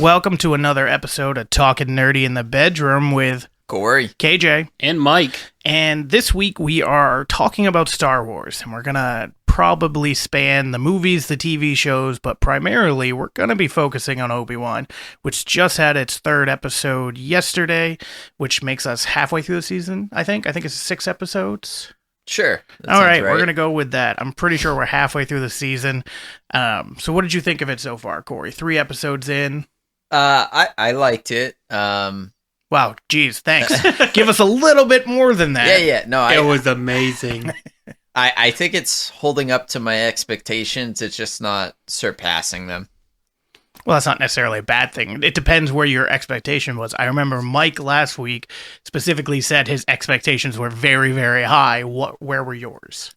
Welcome to another episode of Talking Nerdy in the Bedroom with Corey, KJ, and Mike. And this week we are talking about Star Wars, and we're going to probably span the movies, the TV shows, but primarily we're going to be focusing on Obi-Wan, which just had its third episode yesterday, which makes us halfway through the season, I think. I think it's 6 episods. Sure. All right, we're going to go with that. I'm pretty sure we're halfway through the season. So what did you think of it so far, Corey? 3 episodes in? I liked it. Wow, geez, thanks. Give us a little bit more than that. Yeah. No, it was amazing. I think it's holding up to my expectations. It's just not surpassing them. Well, that's not necessarily a bad thing. It depends where your expectation was. I remember Mike last week specifically said his expectations were very, very high. Where were yours?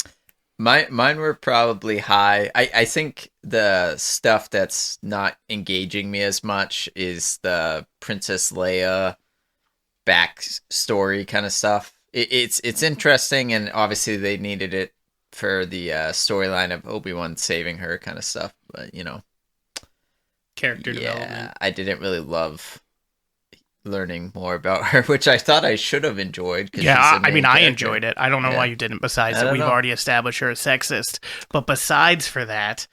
Mine were probably high. I think the stuff that's not engaging me as much is the Princess Leia backstory kind of stuff. It's interesting, and obviously they needed it for the storyline of Obi-Wan saving her kind of stuff. But, character development. I didn't really love learning more about her, which I thought I should have enjoyed. Yeah, I mean, I enjoyed it. I don't know why you didn't, besides that we've already established her as sexist. But besides for that,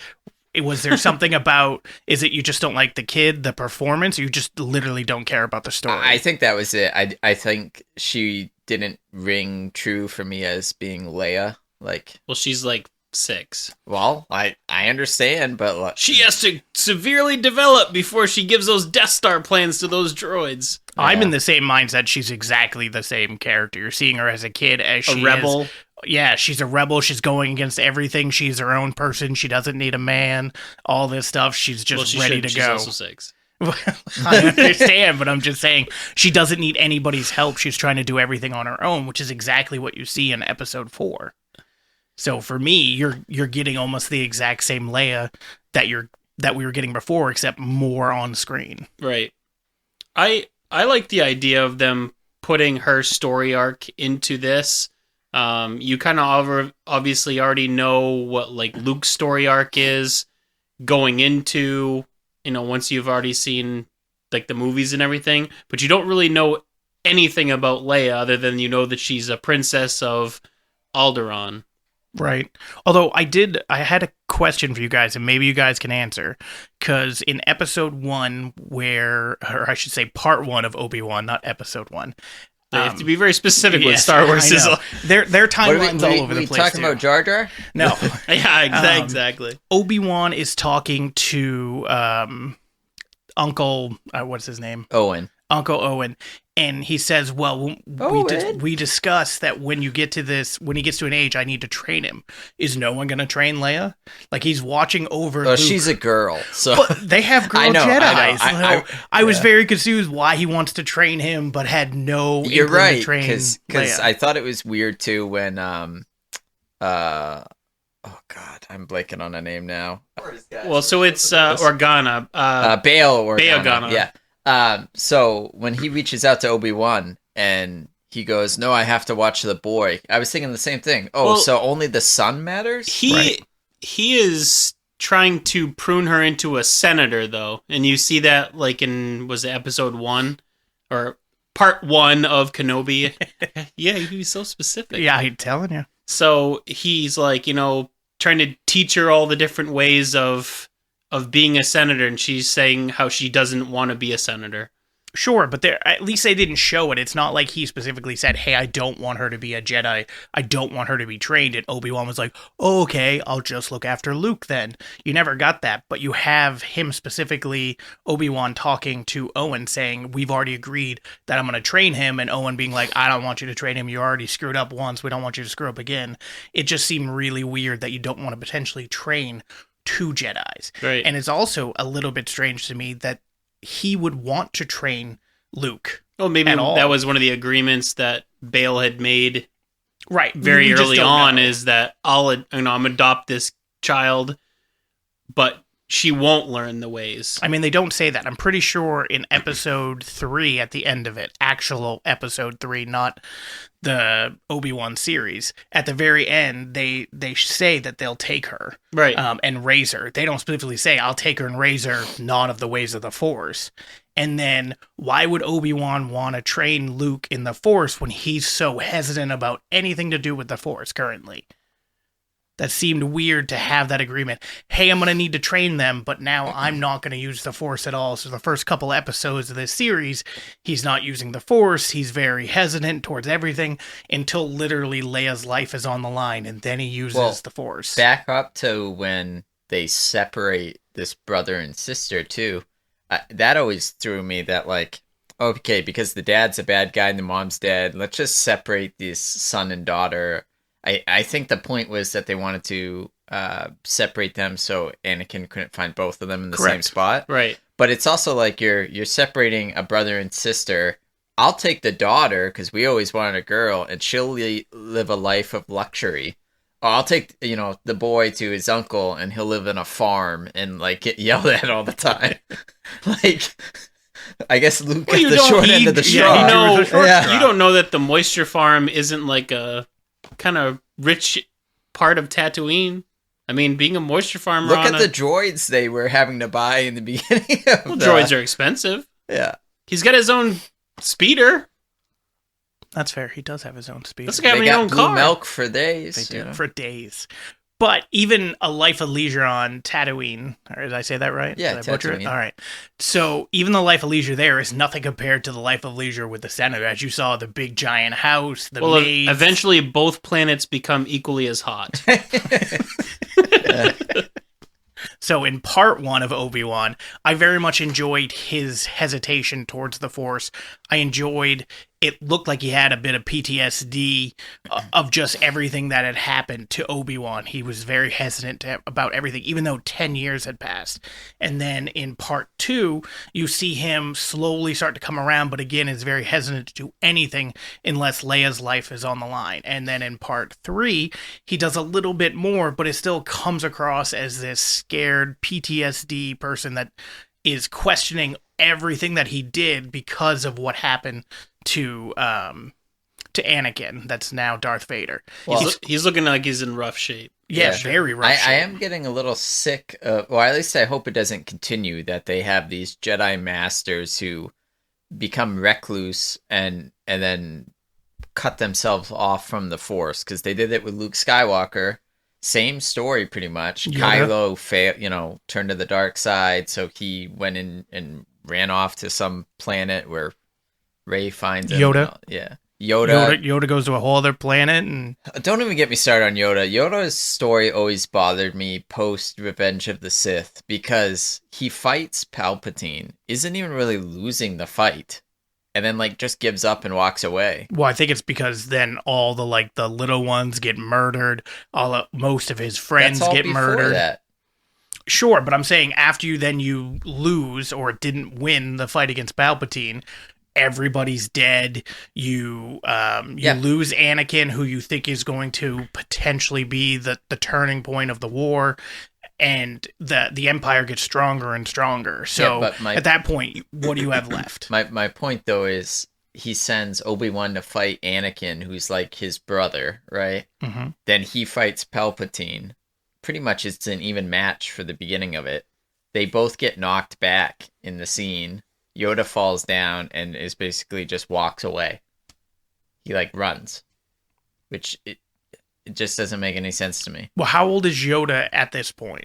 was there something about, is it you just don't like the kid, the performance, or you just literally don't care about the story? I think that was it. I think she didn't ring true for me as being Leia. Well, she's 6. Well, I understand, but she has to severely develop before she gives those Death Star plans to those droids. Yeah. I'm in the same mindset. She's exactly the same character. You're seeing her as a kid, as she a rebel. Is. Yeah, she's a rebel. She's going against everything. She's her own person. She doesn't need a man. All this stuff. She's just ready to go. She's also 6. I understand, but I'm just saying she doesn't need anybody's help. She's trying to do everything on her own, which is exactly what you see in episode 4. So for me, you're getting almost the exact same Leia that we were getting before, except more on screen. Right. I like the idea of them putting her story arc into this. You kind of obviously already know what Luke's story arc is going into, once you've already seen the movies and everything, but you don't really know anything about Leia other than that she's a princess of Alderaan. Right. Although I had a question for you guys, and maybe you guys can answer, because in episode 1, or I should say part 1 of Obi-Wan, not episode 1. They have to be very specific with Star Wars. Their timeline's all over the place. Are we talking about Jar Jar? No. Yeah, exactly. Obi-Wan is talking to Uncle, what's his name? Owen. Uncle Owen. And he says, well, we discussed that when he gets to an age, I need to train him. Is no one going to train Leia? He's watching over Luke. She's a girl. So but they have girl Jedis. I was very confused why he wants to train him, but had no You're right, to train because I thought it was weird, too, when, oh, God, I'm blanking on a name now. Well, so it's Organa. Bail Organa. Bail Organa. Yeah. So when he reaches out to Obi-Wan and he goes, "No, I have to watch the boy," I was thinking the same thing. So only the son matters? He is trying to prune her into a senator, though, and you see that was it episode 1 or part 1 of Kenobi? Yeah, he was so specific. Yeah, I'm telling you. So he's trying to teach her all the different ways of being a senator, and she's saying how she doesn't want to be a senator. Sure, but at least they didn't show it. It's not like he specifically said, hey, I don't want her to be a Jedi. I don't want her to be trained. And Obi-Wan was like, oh, okay, I'll just look after Luke then. You never got that, but you have him specifically, Obi-Wan talking to Owen saying, we've already agreed that I'm going to train him, and Owen being like, I don't want you to train him. You already screwed up once. We don't want you to screw up again. It just seemed really weird that you don't want to potentially train 2 Jedis. Right. And it's also a little bit strange to me that he would want to train Luke. Well, maybe that was one of the agreements that Bail had made very we early on, is that I'm adopt this child, but she won't learn the ways. I mean, they don't say that. I'm pretty sure in episode 3 at the end of it, actual episode 3, not the Obi-Wan series, at the very end, they say that they'll take her. Right. And raise her. They don't specifically say, I'll take her and raise her, not of the ways of the Force. And then why would Obi-Wan want to train Luke in the Force when he's so hesitant about anything to do with the Force currently? That seemed weird to have that agreement. Hey, I'm going to need to train them, but now I'm not going to use the Force at all. So the first couple episodes of this series, he's not using the Force. He's very hesitant towards everything until literally Leia's life is on the line, and then he uses the Force. Back up to when they separate this brother and sister, too. That always threw me that, like, okay, because the dad's a bad guy and the mom's dead, let's just separate this son and daughter. I think the point was that they wanted to separate them so Anakin couldn't find both of them in the same spot. Right. But it's also like you're separating a brother and sister. I'll take the daughter because we always wanted a girl, and she'll live a life of luxury. Or I'll take the boy to his uncle, and he'll live in a farm and like get yelled at all the time. Like, I guess Luke gets the short end of the straw. You don't know that the moisture farm isn't like a kind of rich part of Tatooine. I mean, being a moisture farmer. Look at the droids they were having to buy in the beginning. Droids are expensive. Yeah, he's got his own speeder. That's fair. He does have his own speeder. That's like having your own blue car. Milk for days. They do for days. But even A Life of Leisure on Tatooine, or did I say that right? Yeah, did I butcher it? Tatooine. All right. So even The Life of Leisure there is nothing compared to The Life of Leisure with the Senator. As you saw, the big giant house, the maids. Eventually both planets become equally as hot. So in part 1 of Obi-Wan, I very much enjoyed his hesitation towards the Force. I enjoyed, it looked like he had a bit of PTSD of just everything that had happened to Obi-Wan. He was very hesitant about everything, even though 10 years had passed. And then in part 2, you see him slowly start to come around, but again is very hesitant to do anything unless Leia's life is on the line. And then in part 3, he does a little bit more, but it still comes across as this scared PTSD person that is questioning everything that he did because of what happened to Anakin. That's now Darth Vader. Well, he's looking like he's in rough shape. Yeah, very rough shape. I am getting a little sick of, or at least I hope it doesn't continue, that they have these Jedi Masters who become recluse and then cut themselves off from the Force, because they did it with Luke Skywalker. Same story, pretty much. Yeah. Kylo turned to the dark side, so he went in and ran off to some planet where Rey finds him. Yoda. Yeah. Yoda goes to a whole other planet, and don't even get me started on Yoda. Yoda's story always bothered me post Revenge of the Sith, because he fights Palpatine, isn't even really losing the fight, and then just gives up and walks away. well, I think it's because then all the little ones get murdered. Most of his friends That's all get before murdered. that. Sure, but I'm saying after you lose or didn't win the fight against Palpatine, everybody's dead. You lose Anakin, who you think is going to potentially be the turning point of the war, and the Empire gets stronger and stronger. So at that point, what do you have left? My point, though, is he sends Obi-Wan to fight Anakin, who's like his brother, right? Mm-hmm. Then he fights Palpatine. Pretty much it's an even match for the beginning of it. They both get knocked back in the scene. Yoda falls down and is basically just walks away. He runs, which it just doesn't make any sense to me. Well, how old is Yoda at this point?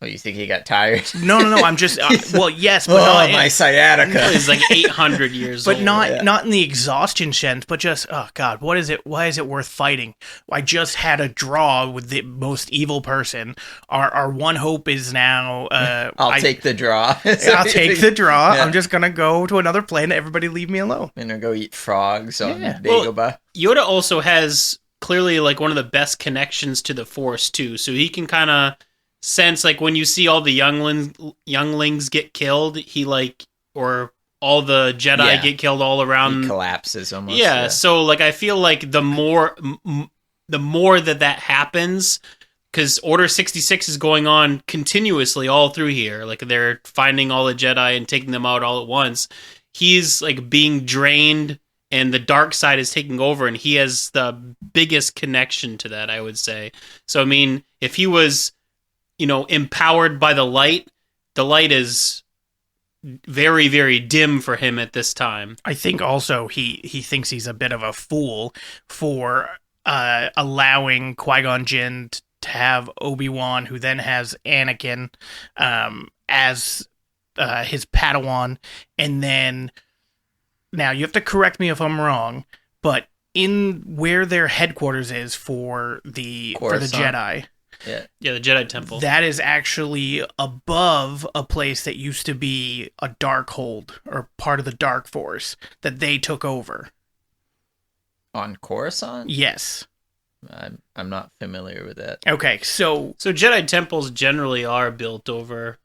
Oh, you think he got tired? No. I'm just well, yes, but not my sciatica. He's 800 years but old. not in the exhaustion sense, but just God, what is it? Why is it worth fighting? I just had a draw with the most evil person. Our one hope is now. I'll take the draw. I'll take the draw. Yeah. I'm just gonna go to another planet. Everybody, leave me alone. I'm gonna go eat frogs on Yeah. Dagobah. Yoda also has clearly one of the best connections to the Force too, so he can kind of sense when you see all the younglings get killed, or all the Jedi get killed all around. He collapses almost. Yeah, so I feel the more that happens, because Order 66 is going on continuously all through here. Like, they're finding all the Jedi and taking them out all at once. He's, like, being drained, and the dark side is taking over, and he has the biggest connection to that, I would say. So, I mean, if he was, empowered by the light is very, very dim for him at this time. I think also he thinks he's a bit of a fool for allowing Qui-Gon Jinn to have Obi-Wan, who then has Anakin as his Padawan, and then now you have to correct me if I'm wrong, but in where their headquarters is for the Jedi. Yeah, the Jedi Temple. That is actually above a place that used to be a dark hold or part of the Dark Force that they took over. On Coruscant? Yes. I'm not familiar with that. Okay, so Jedi temples generally are built over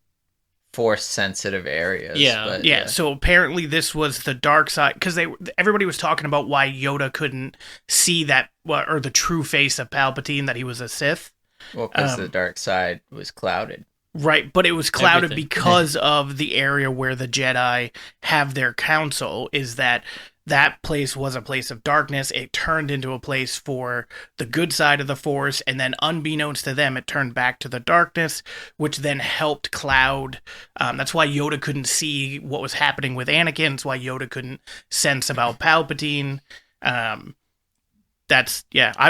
Force sensitive areas. Yeah. But, yeah, so apparently this was the dark side, because everybody was talking about why Yoda couldn't see that, or the true face of Palpatine, that he was a Sith. Well, because the dark side was clouded. Right, but it was clouded Everything. because of the area where the Jedi have their council, is that place was a place of darkness. It turned into a place for the good side of the Force, and then unbeknownst to them, it turned back to the darkness, which then helped cloud. That's why Yoda couldn't see what was happening with Anakin. That's why Yoda couldn't sense about Palpatine. I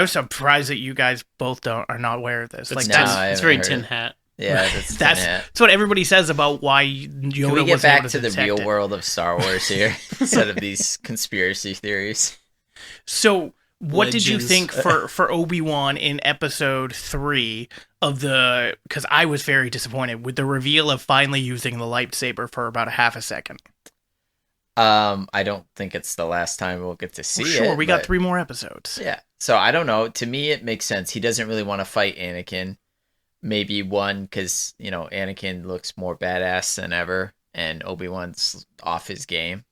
was surprised that you guys both are not aware of this. It's, Like it's very tin hat. Yeah, that's what everybody says about why Yoda. Can we get back to the real it. world of Star Wars here instead of these conspiracy theories? So, what did you Legends. think for Obi-Wan in Episode 3 of the? Because I was very disappointed with the reveal of finally using the lightsaber for about a half a second. I don't think it's the last time we'll get to see it. Sure, we got 3 more episodes. Yeah, so I don't know. To me, it makes sense. He doesn't really want to fight Anakin. Maybe one, because, Anakin looks more badass than ever, and Obi-Wan's off his game.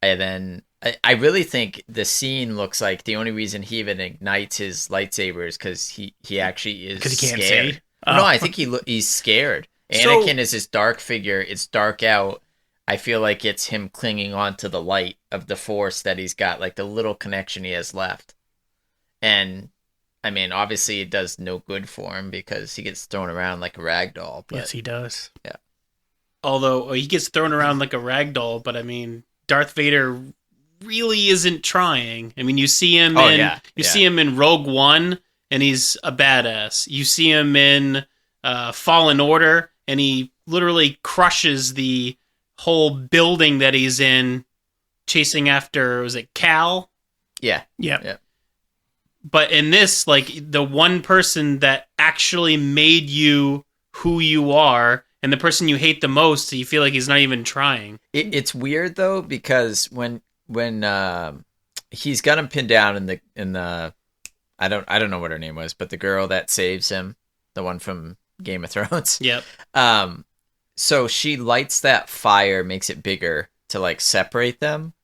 And then, I really think the scene looks like the only reason he even ignites his lightsaber is because he actually is Because he can't scared. see? No, I think he's scared. Anakin is this dark figure. It's dark out. I feel like it's him clinging on to the light of the Force that he's got, like the little connection he has left. And I mean, obviously it does no good for him because he gets thrown around like a rag doll. But, Yes, he does. Yeah. Although he gets thrown around like a rag doll, but I mean, Darth Vader really isn't trying. I mean, you see him see him in Rogue One, and he's a badass. You see him in Fallen Order, and he literally crushes the whole building that he's in, chasing after, was it Cal? Yeah. Yeah. But in this, like, the one person that actually made you who you are, and the person you hate the most, you feel like he's not even trying. It's weird though, because when he's got him pinned down in the I don't know what her name was, but the girl that saves him, the one from Game of Thrones. Yep. So she lights that fire, makes it bigger to like separate them.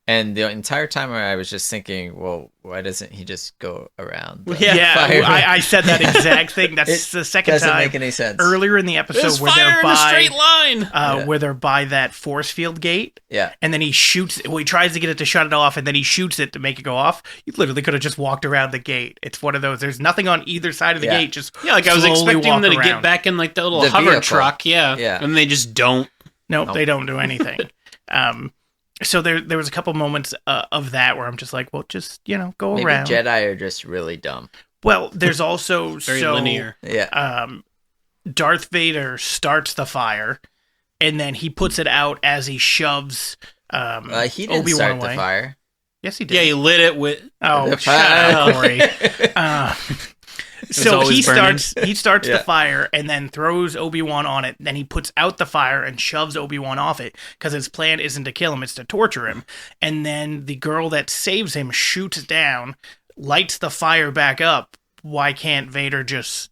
And the entire time I was just thinking, well, why doesn't he just go around? I said that exact thing. That's the second doesn't time. make any sense. Earlier in the episode, There's where fire they're in by a straight line. where they're by that force field gate. Yeah. And then he shoots. Well, he tries to get it to shut it off, and then he shoots it to make it go off. You literally could have just walked around the gate. It's one of those. There's nothing on either side of the gate. Just like I was slowly expecting them walk to get around. back in like the little The hover vehicle. truck. Yeah. And they just don't. Nope, they don't do anything. So there was a couple moments of that where I'm just like, well, just go Maybe around. Jedi are just really dumb. Well, there's also Very linear. Yeah. Darth Vader starts the fire, and then he puts it out as he shoves He didn't Obi-Wan start away. the fire. Yes, he did. Yeah, he lit it with. Oh, The shut fire. up, Corey. So always burning. he starts Yeah. the fire and then throws Obi-Wan on it. Then he puts out the fire and shoves Obi-Wan off it because his plan isn't to kill him; it's to torture him. And then the girl that saves him shoots down, lights the fire back up. Why can't Vader just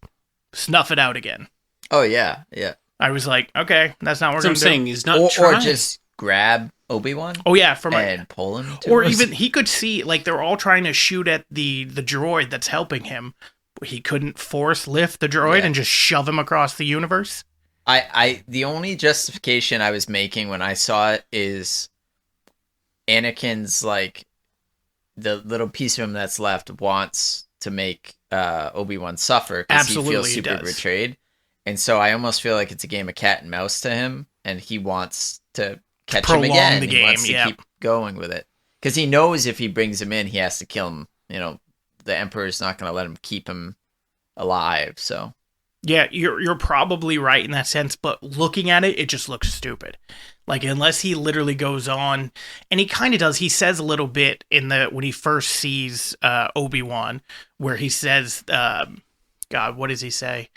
snuff it out again? Oh yeah, yeah. I was like, okay, that's not what That's what we're I'm gonna saying. do. He's not Or trying. just grab Obi-Wan Oh yeah, from and pull him. To or us. even he could see like they're all trying to shoot at the droid that's helping him. he couldn't force lift the droid and just shove him across the universe. The only justification I was making when I saw it is Anakin's like the little piece of him that's left wants to make Obi-Wan suffer because he feels super betrayed. And so I almost feel like it's a game of cat and mouse to him, and he wants to catch him again. He wants to keep going with it. Because he knows if he brings him in, he has to kill him. You know, the Emperor's not going to let him keep him alive, so... Yeah, you're probably right in that sense, but looking at it, it just looks stupid. Like, unless he literally goes on, and he kind of does, he says a little bit when he first sees Obi-Wan, where he says, God, what does he say?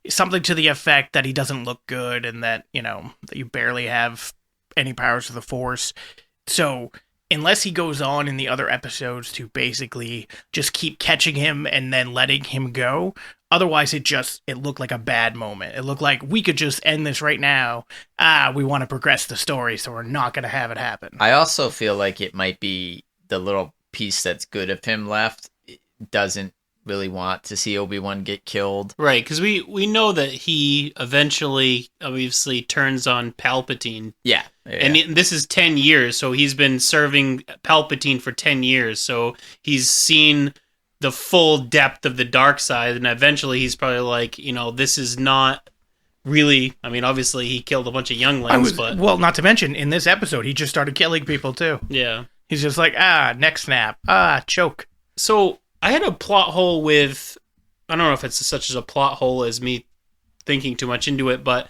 Something to the effect that he doesn't look good and that, that you barely have any powers of the Force. So, unless he goes on in the other episodes to basically just keep catching him and then letting him go, otherwise it looked like a bad moment. It looked like we could just end this right now. We want to progress the story, so we're not going to have it happen. I also feel like it might be the little piece that's good of him left doesn't really want to see Obi-Wan get killed. Right, because we know that he eventually, obviously, turns on Palpatine. Yeah. And this is 10 years, so he's been serving Palpatine for 10 years, so he's seen the full depth of the dark side, and eventually he's probably like, this is not really... I mean, obviously he killed a bunch of younglings, but... Well, not to mention, in this episode, he just started killing people, too. Yeah. He's just like, neck snap, choke. So, I had a plot hole with... I don't know if it's such as a plot hole as me thinking too much into it, but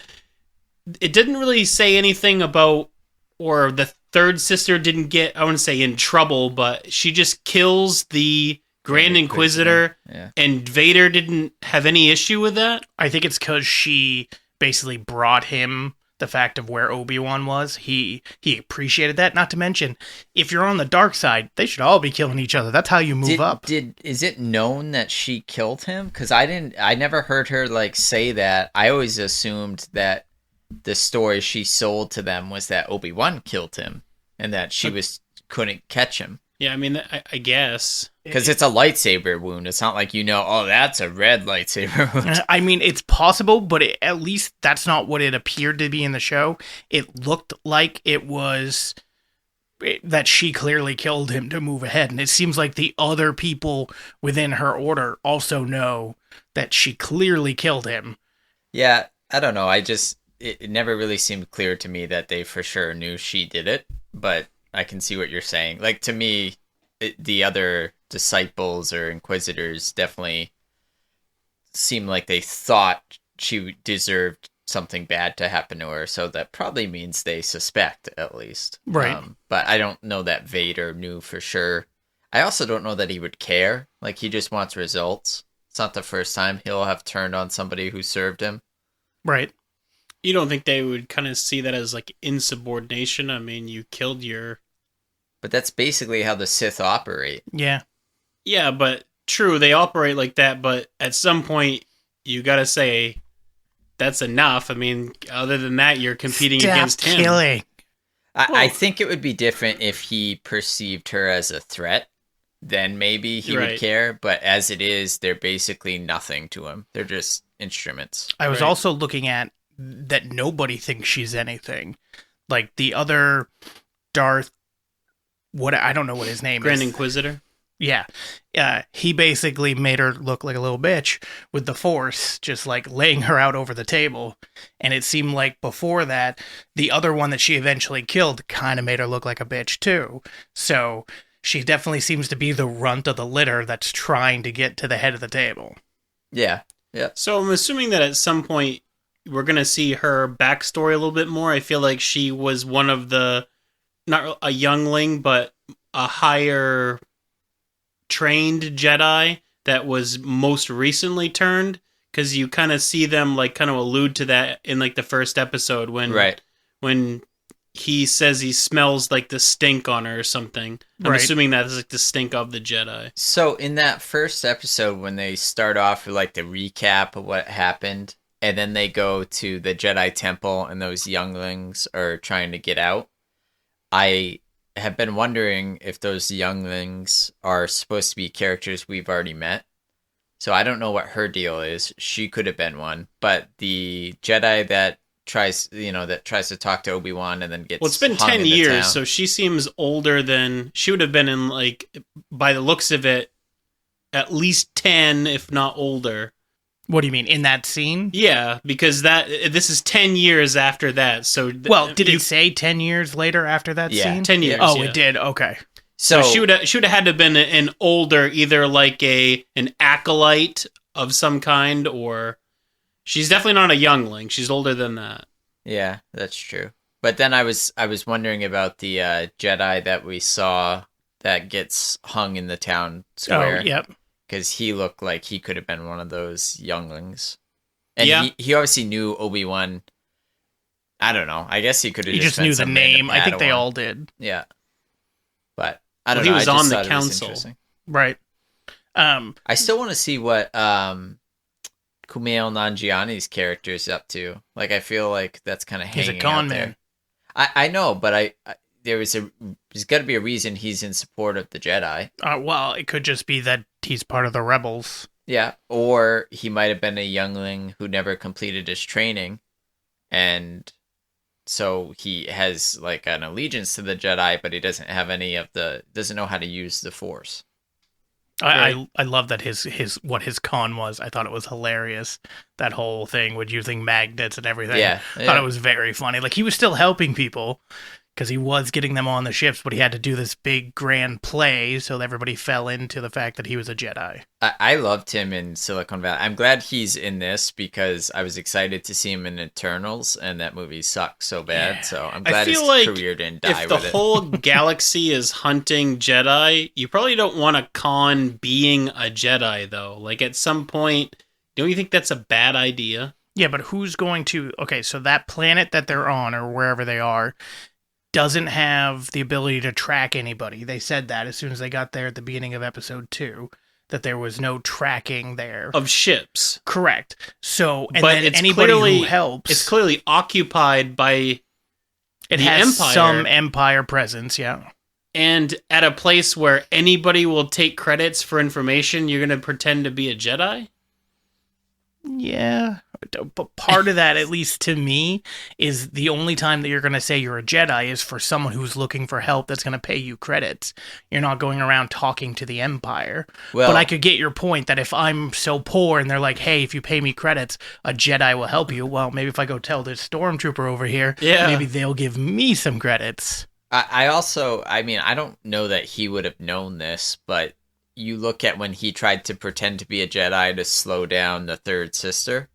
it didn't really say anything about... Or the third sister didn't get, I wouldn't say in trouble, but she just kills the Grand Inquisitor, and Vader didn't have any issue with that? I think it's because she basically brought him the fact of where Obi-Wan was. He appreciated that. Not to mention, if you're on the dark side, they should all be killing each other. That's how you move up. Is it known that she killed him? Because I never heard her say that. I always assumed that the story she sold to them was that Obi-Wan killed him and that she couldn't catch him. Yeah, I mean, I guess. Because it's a lightsaber wound. It's not like that's a red lightsaber wound. I mean, it's possible, but at least that's not what it appeared to be in the show. It looked like it was that she clearly killed him to move ahead. And it seems like the other people within her order also know that she clearly killed him. Yeah, I don't know. It never really seemed clear to me that they for sure knew she did it, but I can see what you're saying. Like, to me, the other disciples or inquisitors definitely seemed like they thought she deserved something bad to happen to her, so that probably means they suspect, at least. Right. But I don't know that Vader knew for sure. I also don't know that he would care. Like, he just wants results. It's not the first time he'll have turned on somebody who served him. Right. You don't think they would kind of see that as like insubordination? I mean, you killed your... But that's basically how the Sith operate. Yeah. Yeah, but true, they operate like that, but at some point, you gotta say, that's enough. I mean, other than that, you're competing against him. Killing. I think it would be different if he perceived her as a threat. Then maybe he would care. But as it is, they're basically nothing to him. They're just instruments. I was also looking at that nobody thinks she's anything. Like the other Darth, I don't know what his name is. Grand Inquisitor? Yeah. He basically made her look like a little bitch with the Force, just like laying her out over the table. And it seemed like before that, the other one that she eventually killed kind of made her look like a bitch too. So she definitely seems to be the runt of the litter that's trying to get to the head of the table. Yeah. Yeah. So I'm assuming that at some point we're going to see her backstory a little bit more. I feel like she was one of the, not a youngling, but a higher trained Jedi that was most recently turned, because you kind of see them like kind of allude to that in like the first episode when he says he smells like the stink on her or something. I'm assuming that is like the stink of the Jedi. So in that first episode, when they start off with like the recap of what happened, and then they go to the Jedi Temple and those younglings are trying to get out, I have been wondering if those younglings are supposed to be characters we've already met. So I don't know what her deal is. She could have been one, but the Jedi that tries to talk to Obi-Wan and then gets Well, it's been hung 10 in the years, town. so she seems older than she would have been in, like, by the looks of it, at least 10, if not older. What do you mean in that scene? Yeah, because this is 10 years after that. So Well, did it say 10 years later after that Yeah. scene? 10 years? Oh, yeah. it did. Okay. So she would have had to have been an older, either like an acolyte of some kind, or she's definitely not a youngling. She's older than that. Yeah, that's true. But then I was wondering about the Jedi that we saw that gets hung in the town square. Oh, yep. Because he looked like he could have been one of those younglings. And Yeah. he obviously knew Obi-Wan. I don't know. I guess he could have He just been knew the some name. random I think they Padawan. all did. Yeah. But I don't Well, know. he was I just on the thought it was council. interesting. Right. I still want to see what Kumail Nanjiani's character is up to. Like, I feel like that's kind of He's hanging a con out there. man. I know, but there's got to be a reason he's in support of the Jedi. Well, it could just be that he's part of the rebels. Yeah, or he might have been a youngling who never completed his training, and so he has like an allegiance to the Jedi, but he doesn't have doesn't know how to use the Force. I love that his what his con was. I thought it was hilarious. That whole thing with using magnets and everything. Yeah, I thought it was very funny. Like he was still helping people because he was getting them on the ships, but he had to do this big grand play, so everybody fell into the fact that he was a Jedi. I loved him in Silicon Valley. I'm glad he's in this because I was excited to see him in Eternals, and that movie sucked so bad. Yeah. So I'm I glad his feel like career didn't die if the with it. whole galaxy is hunting Jedi, you probably don't want to con being a Jedi, though. Like, at some point, don't you think that's a bad idea? Yeah, but who's going to... Okay, so that planet that they're on, or wherever they are, doesn't have the ability to track anybody. They said that as soon as they got there at the beginning of episode 2, that there was no tracking there. Of ships. Correct. So, and But then it's anybody clearly- who helps... It's clearly occupied by it the has Empire. some Empire presence, yeah. And at a place where anybody will take credits for information, you're going to pretend to be a Jedi? Yeah, but part of that, at least to me, is the only time that you're going to say you're a Jedi is for someone who's looking for help that's going to pay you credits. You're not going around talking to the Empire. Well, But I could get your point that if I'm so poor and they're like, hey, if you pay me credits, a Jedi will help you. Well, maybe if I go tell this stormtrooper over here, Yeah. maybe they'll give me some credits. I also, I mean, I don't know that he would have known this, but you look at when he tried to pretend to be a Jedi to slow down the third sister,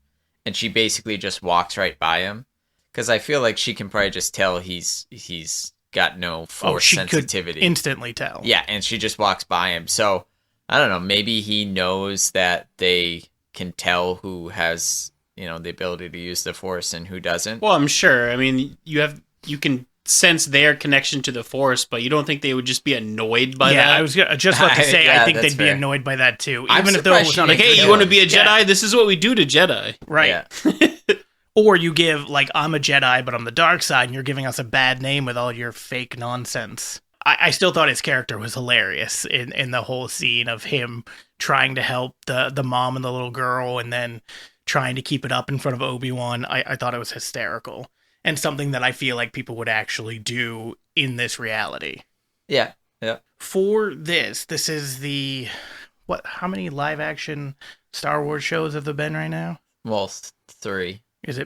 and she basically just walks right by him. Because I feel like she can probably just tell he's got no force she sensitivity. could instantly tell. Yeah, and she just walks by him. So, I don't know, maybe he knows that they can tell who has, the ability to use the force and who doesn't. Well, I'm sure. I mean, you can sense their connection to the Force, but you don't think they would just be annoyed by that? I was just about to say, Yeah, I think that's they'd be fair. annoyed by that too. I'm Even if there surprised was she not Like, a hey, kill you want to him. be a Jedi? Yeah. This is what we do to Jedi. Right. Yeah. Or you give, like, I'm a Jedi, but on the dark side, and you're giving us a bad name with all your fake nonsense. I still thought his character was hilarious in the whole scene of him trying to help the mom and the little girl and then trying to keep it up in front of Obi-Wan. I thought it was hysterical. And something that I feel like people would actually do in this reality. Yeah. For this is the... How many live-action Star Wars shows have there been right now? Well, 3. It's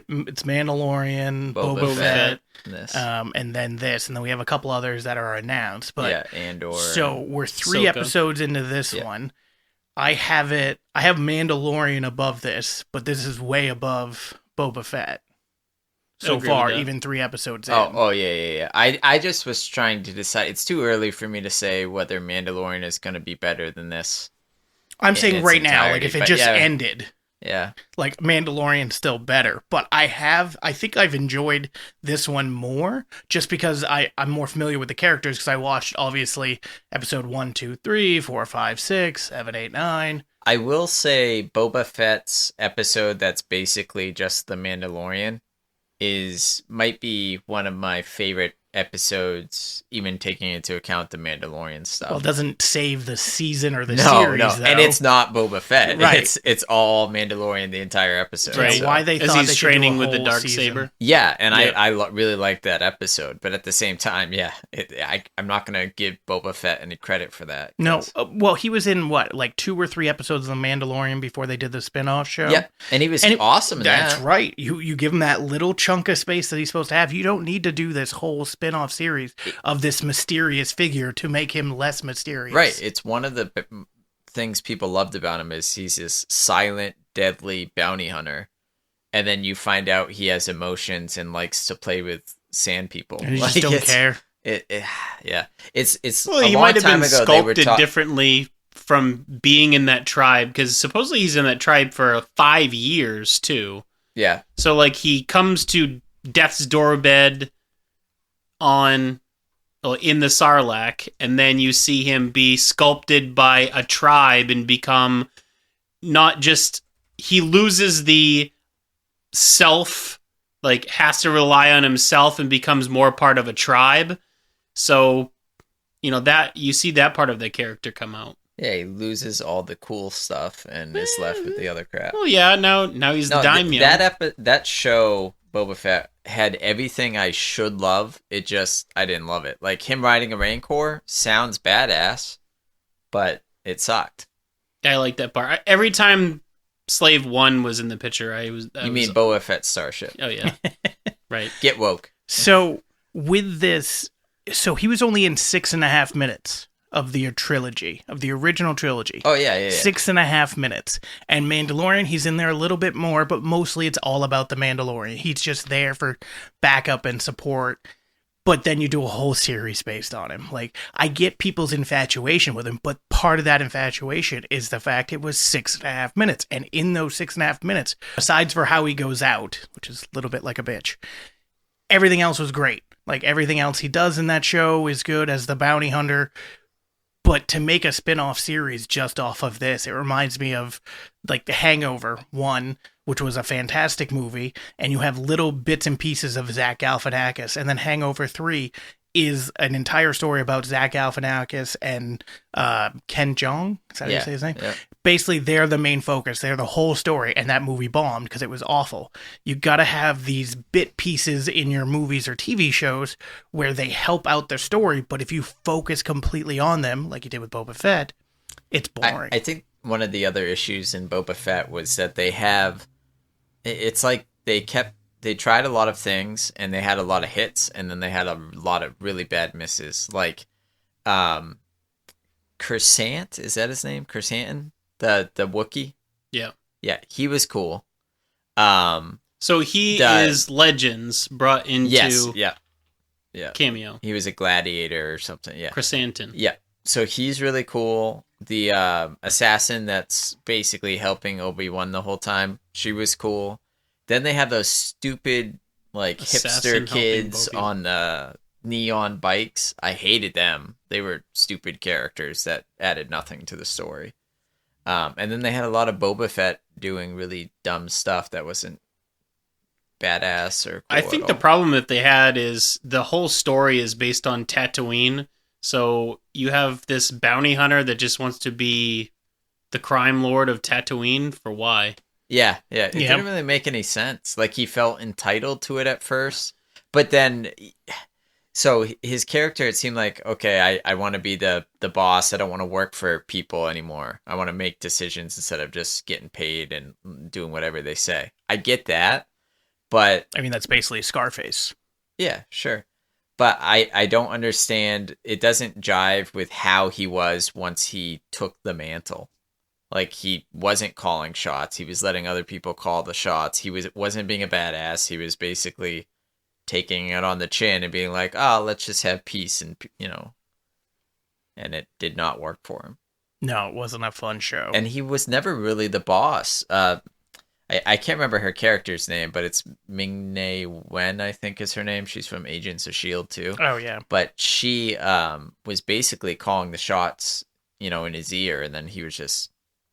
Mandalorian, Boba Boba Fett, This. and then this, and then we have a couple others that are announced. But yeah, Andor. so we're 3 Ahsoka. episodes into this one. I have Mandalorian above this, but this is way above Boba Fett. So agree far, with that. even 3 episodes in. Oh yeah. I just was trying to decide. It's too early for me to say whether Mandalorian is going to be better than this. I'm in saying its right now, like entirety, if it but just yeah. ended, Yeah. like Mandalorian's still better. But I think I've enjoyed this one more just because I'm more familiar with the characters because I watched obviously episode 1, 2, 3, 4, 5, 6, 7, 8, 9. I will say Boba Fett's episode that's basically just the Mandalorian might be one of my favorite episodes, even taking into account the Mandalorian stuff. Well, it doesn't save the season or the no, series, no, though. and it's not Boba Fett. Right. It's all Mandalorian the entire episode. Right. So. Why they As thought he's they should do training a with the whole dark season. saber. Yeah, and Yep. I really liked that episode, but at the same time, yeah, I'm not gonna give Boba Fett any credit for that. No, well, he was in what, like 2 or 3 episodes of The Mandalorian before they did the spin-off show. Yeah, and he was awesome in That's that. right. You give him that little chunk of space that he's supposed to have. You don't need to do this whole spin-off series of this mysterious figure to make him less mysterious. Right. It's one of the things people loved about him is he's this silent, deadly bounty hunter, and then you find out he has emotions and likes to play with sand people. And you just don't care. Yeah. It's Well, a he long might have time been ago they were sculpted differently from being in that tribe, because supposedly he's in that tribe for 5 years too. Yeah. So like he comes to death's doorbed in the Sarlacc, and then you see him be sculpted by a tribe and become not just, he loses the self, like has to rely on himself and becomes more part of a tribe. So, that you see that part of the character come out. Yeah, he loses all the cool stuff and is left with the other crap. Well, yeah, now he's the daimyo. That show, Boba Fett, had everything I should love. I didn't love it. Like, him riding a Rancor sounds badass, but it sucked. I like that part. Every time Slave 1 was in the picture, You mean Boba Fett's starship. Oh, yeah. Right. Get woke. So with this, he was only in 6.5 minutes of the trilogy, of the original trilogy. Oh, yeah. 6.5 minutes. And Mandalorian, he's in there a little bit more, but mostly it's all about the Mandalorian. He's just there for backup and support. But then you do a whole series based on him. Like, I get people's infatuation with him, but part of that infatuation is the fact it was 6.5 minutes. And in those 6.5 minutes, besides for how he goes out, which is a little bit like a bitch, everything else was great. Like, everything else he does in that show is good as the bounty hunter. But to make a spin-off series just off of this, it reminds me of like The Hangover 1, which was a fantastic movie, and you have little bits and pieces of Zach Galifianakis, and then Hangover 3 is an entire story about Zach Galifianakis and Ken Jeong. Is that how you say his name? Yeah. Basically, they're the main focus. They're the whole story, and that movie bombed because it was awful. You got to have these bit pieces in your movies or TV shows where they help out the story, but if you focus completely on them, like you did with Boba Fett, it's boring. I think one of the other issues in Boba Fett was that it's like they tried a lot of things and they had a lot of hits and then they had a lot of really bad misses. Like, Crescent, is that his name? Crescent? The Wookiee? Yeah. Yeah, he was cool. So he is Legends brought into yeah. cameo. He was a gladiator or something, yeah. Chrysanthemum. Yeah. So he's really cool. The assassin that's basically helping Obi-Wan the whole time, she was cool. Then they have those stupid, like, Assassin hipster kids helping Obi. on the neon bikes. I hated them. They were stupid characters that added nothing to the story. And then they had a lot of Boba Fett doing really dumb stuff that wasn't badass or cool I think the problem that they had is the whole story is based on Tatooine. So you have this bounty hunter that just wants to be the crime lord of Tatooine for why? Yeah. It didn't really make any sense. Like, he felt entitled to it at first, but then, so his character, it seemed like, okay, I want to be the boss. I don't want to work for people anymore. I want to make decisions instead of just getting paid and doing whatever they say. I get that, but I mean, that's basically Scarface. yeah, sure. But I don't understand. It doesn't jive with how he was once he took the mantle. Like, he wasn't calling shots. He was letting other people call the shots. He wasn't being a badass. He was basically taking it on the chin and being like, oh, let's just have peace and, and it did not work for him. No, it wasn't a fun show. And he was never really the boss. I can't remember her character's name, but it's Ming-Na Wen, I think is her name. She's from Agents of S.H.I.E.L.D. too. Oh, yeah. But she was basically calling the shots, in his ear, and then he was just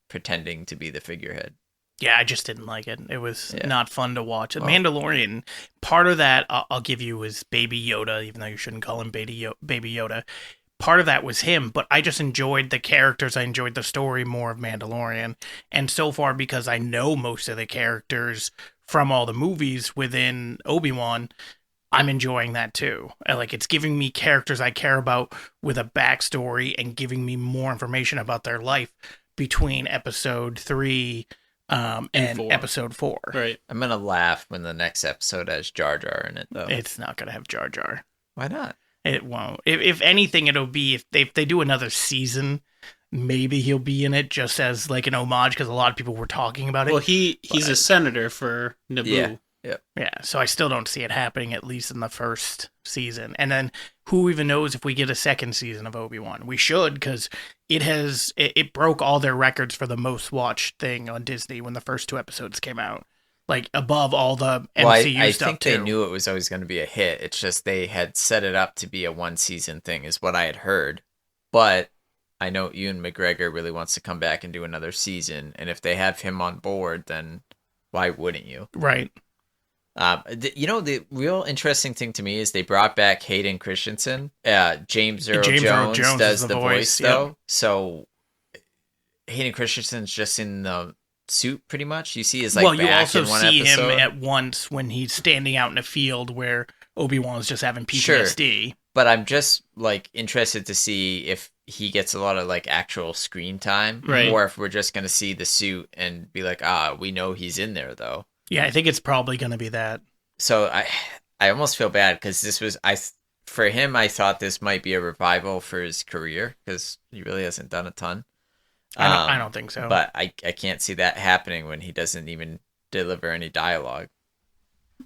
pretending to be the figurehead. Yeah, I just didn't like it. It was Yeah. not fun to watch. Well- Mandalorian, part of that I'll give you was Baby Yoda, even though you shouldn't call him Baby Yoda. Part of that was him, but I just enjoyed the characters. I enjoyed the story more of Mandalorian. And so far, because I know most of the characters from all the movies within Obi-Wan, I'm enjoying that too. Like, it's giving me characters I care about with a backstory and giving me more information about their life between episode 3 and 4. episode 4. Right. I'm gonna laugh when the next episode has Jar Jar in it, though. It's not going to have Jar Jar. Why not? It won't. If anything, it'll be if they do another season, maybe he'll be in it just as like an homage, because a lot of people were talking about it. Well, he's a senator for Naboo. Yeah. So I still don't see it happening, at least in the first season. And then who even knows if we get a second season of Obi-Wan? We should, because it broke all their records for the most watched thing on Disney when the first 2 episodes came out. Like, above all the MCU Well, I stuff, think too. they knew it was always going to be a hit. It's just they had set it up to be a 1-season thing, is what I had heard. But I know Ewan McGregor really wants to come back and do another season, and if they have him on board, then why wouldn't you? Right. The real interesting thing to me is they brought back Hayden Christensen. James Earl James Earl Jones Jones does is the the voice, voice, though. So Hayden Christensen's just in the suit, pretty much. You see his back you also in one see episode. him at once when he's standing out in a field where Obi-Wan's just having PTSD. But I'm just interested to see if he gets a lot of actual screen time, Right. or if we're just gonna see the suit and be like, we know he's in there though. Yeah, I think it's probably going to be that. So I almost feel bad because this was for him. I thought this might be a revival for his career because he really hasn't done a ton. I don't think so. But I can't see that happening when he doesn't even deliver any dialogue.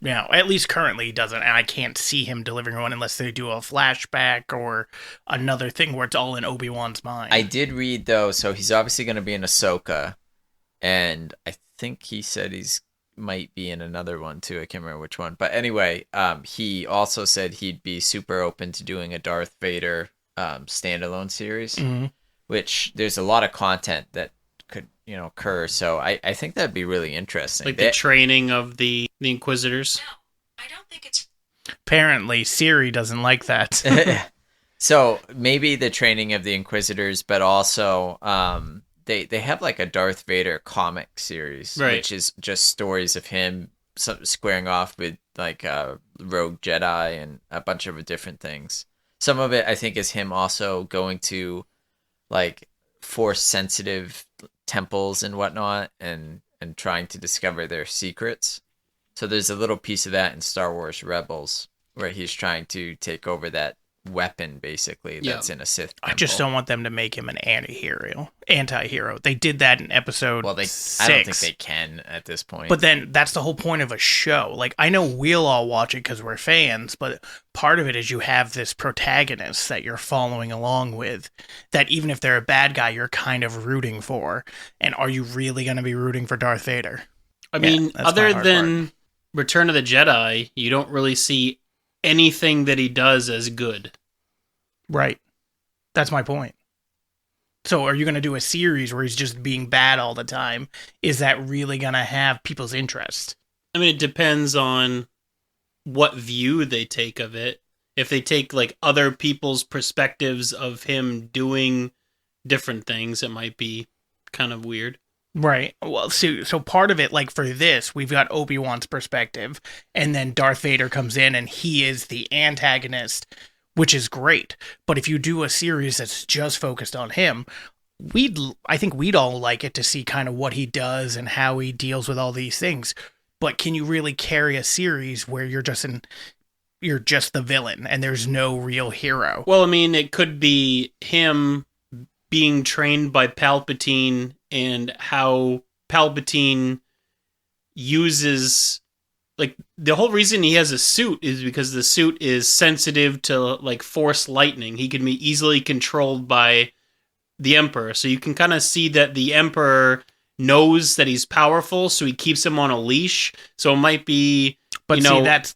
Yeah, at least currently he doesn't, and I can't see him delivering one unless they do a flashback or another thing where it's all in Obi-Wan's mind. I did read though, so he's obviously going to be in Ahsoka, and I think he said he's might be in another one too. I can't remember which one, but anyway, he also said he'd be super open to doing a Darth Vader standalone series, which there's a lot of content that could occur. So I think that'd be really interesting. Like the training of the Inquisitors. No, I don't think it's. Apparently, Siri doesn't like that. So maybe the training of the Inquisitors, but also they have like a Darth Vader comic series, Right. which is just stories of him squaring off with rogue Jedi and a bunch of different things. Some of it I think is him also going to force sensitive temples and whatnot and trying to discover their secrets. So there's a little piece of that in Star Wars Rebels where he's trying to take over that weapon basically that's in a Sith temple. I just don't want them to make him an anti-hero. They did that in episode 6. I don't think they can at this point. But then that's the whole point of a show. Like, I know we'll all watch it because we're fans, but part of it is you have this protagonist that you're following along with, that even if they're a bad guy, you're kind of rooting for. And are you really going to be rooting for Darth Vader? I mean, that's my other hard than Return of the Jedi, you don't really see anything that he does as good. Right. That's my point. So are you going to do a series where he's just being bad all the time? Is that really going to have people's interest? I mean, it depends on what view they take of it. If they take other people's perspectives of him doing different things, it might be kind of weird. Right. Well, so part of it, for this, we've got Obi-Wan's perspective, and then Darth Vader comes in, and he is the antagonist, which is great. But if you do a series that's just focused on him, I think we'd all like it to see kind of what he does and how he deals with all these things. But can you really carry a series where you're just the villain and there's no real hero? Well, I mean, it could be him being trained by Palpatine and how Palpatine uses the whole reason he has a suit is because the suit is sensitive to force lightning. He can be easily controlled by the Emperor. So you can kind of see that the Emperor knows that he's powerful, so he keeps him on a leash. So it might be, but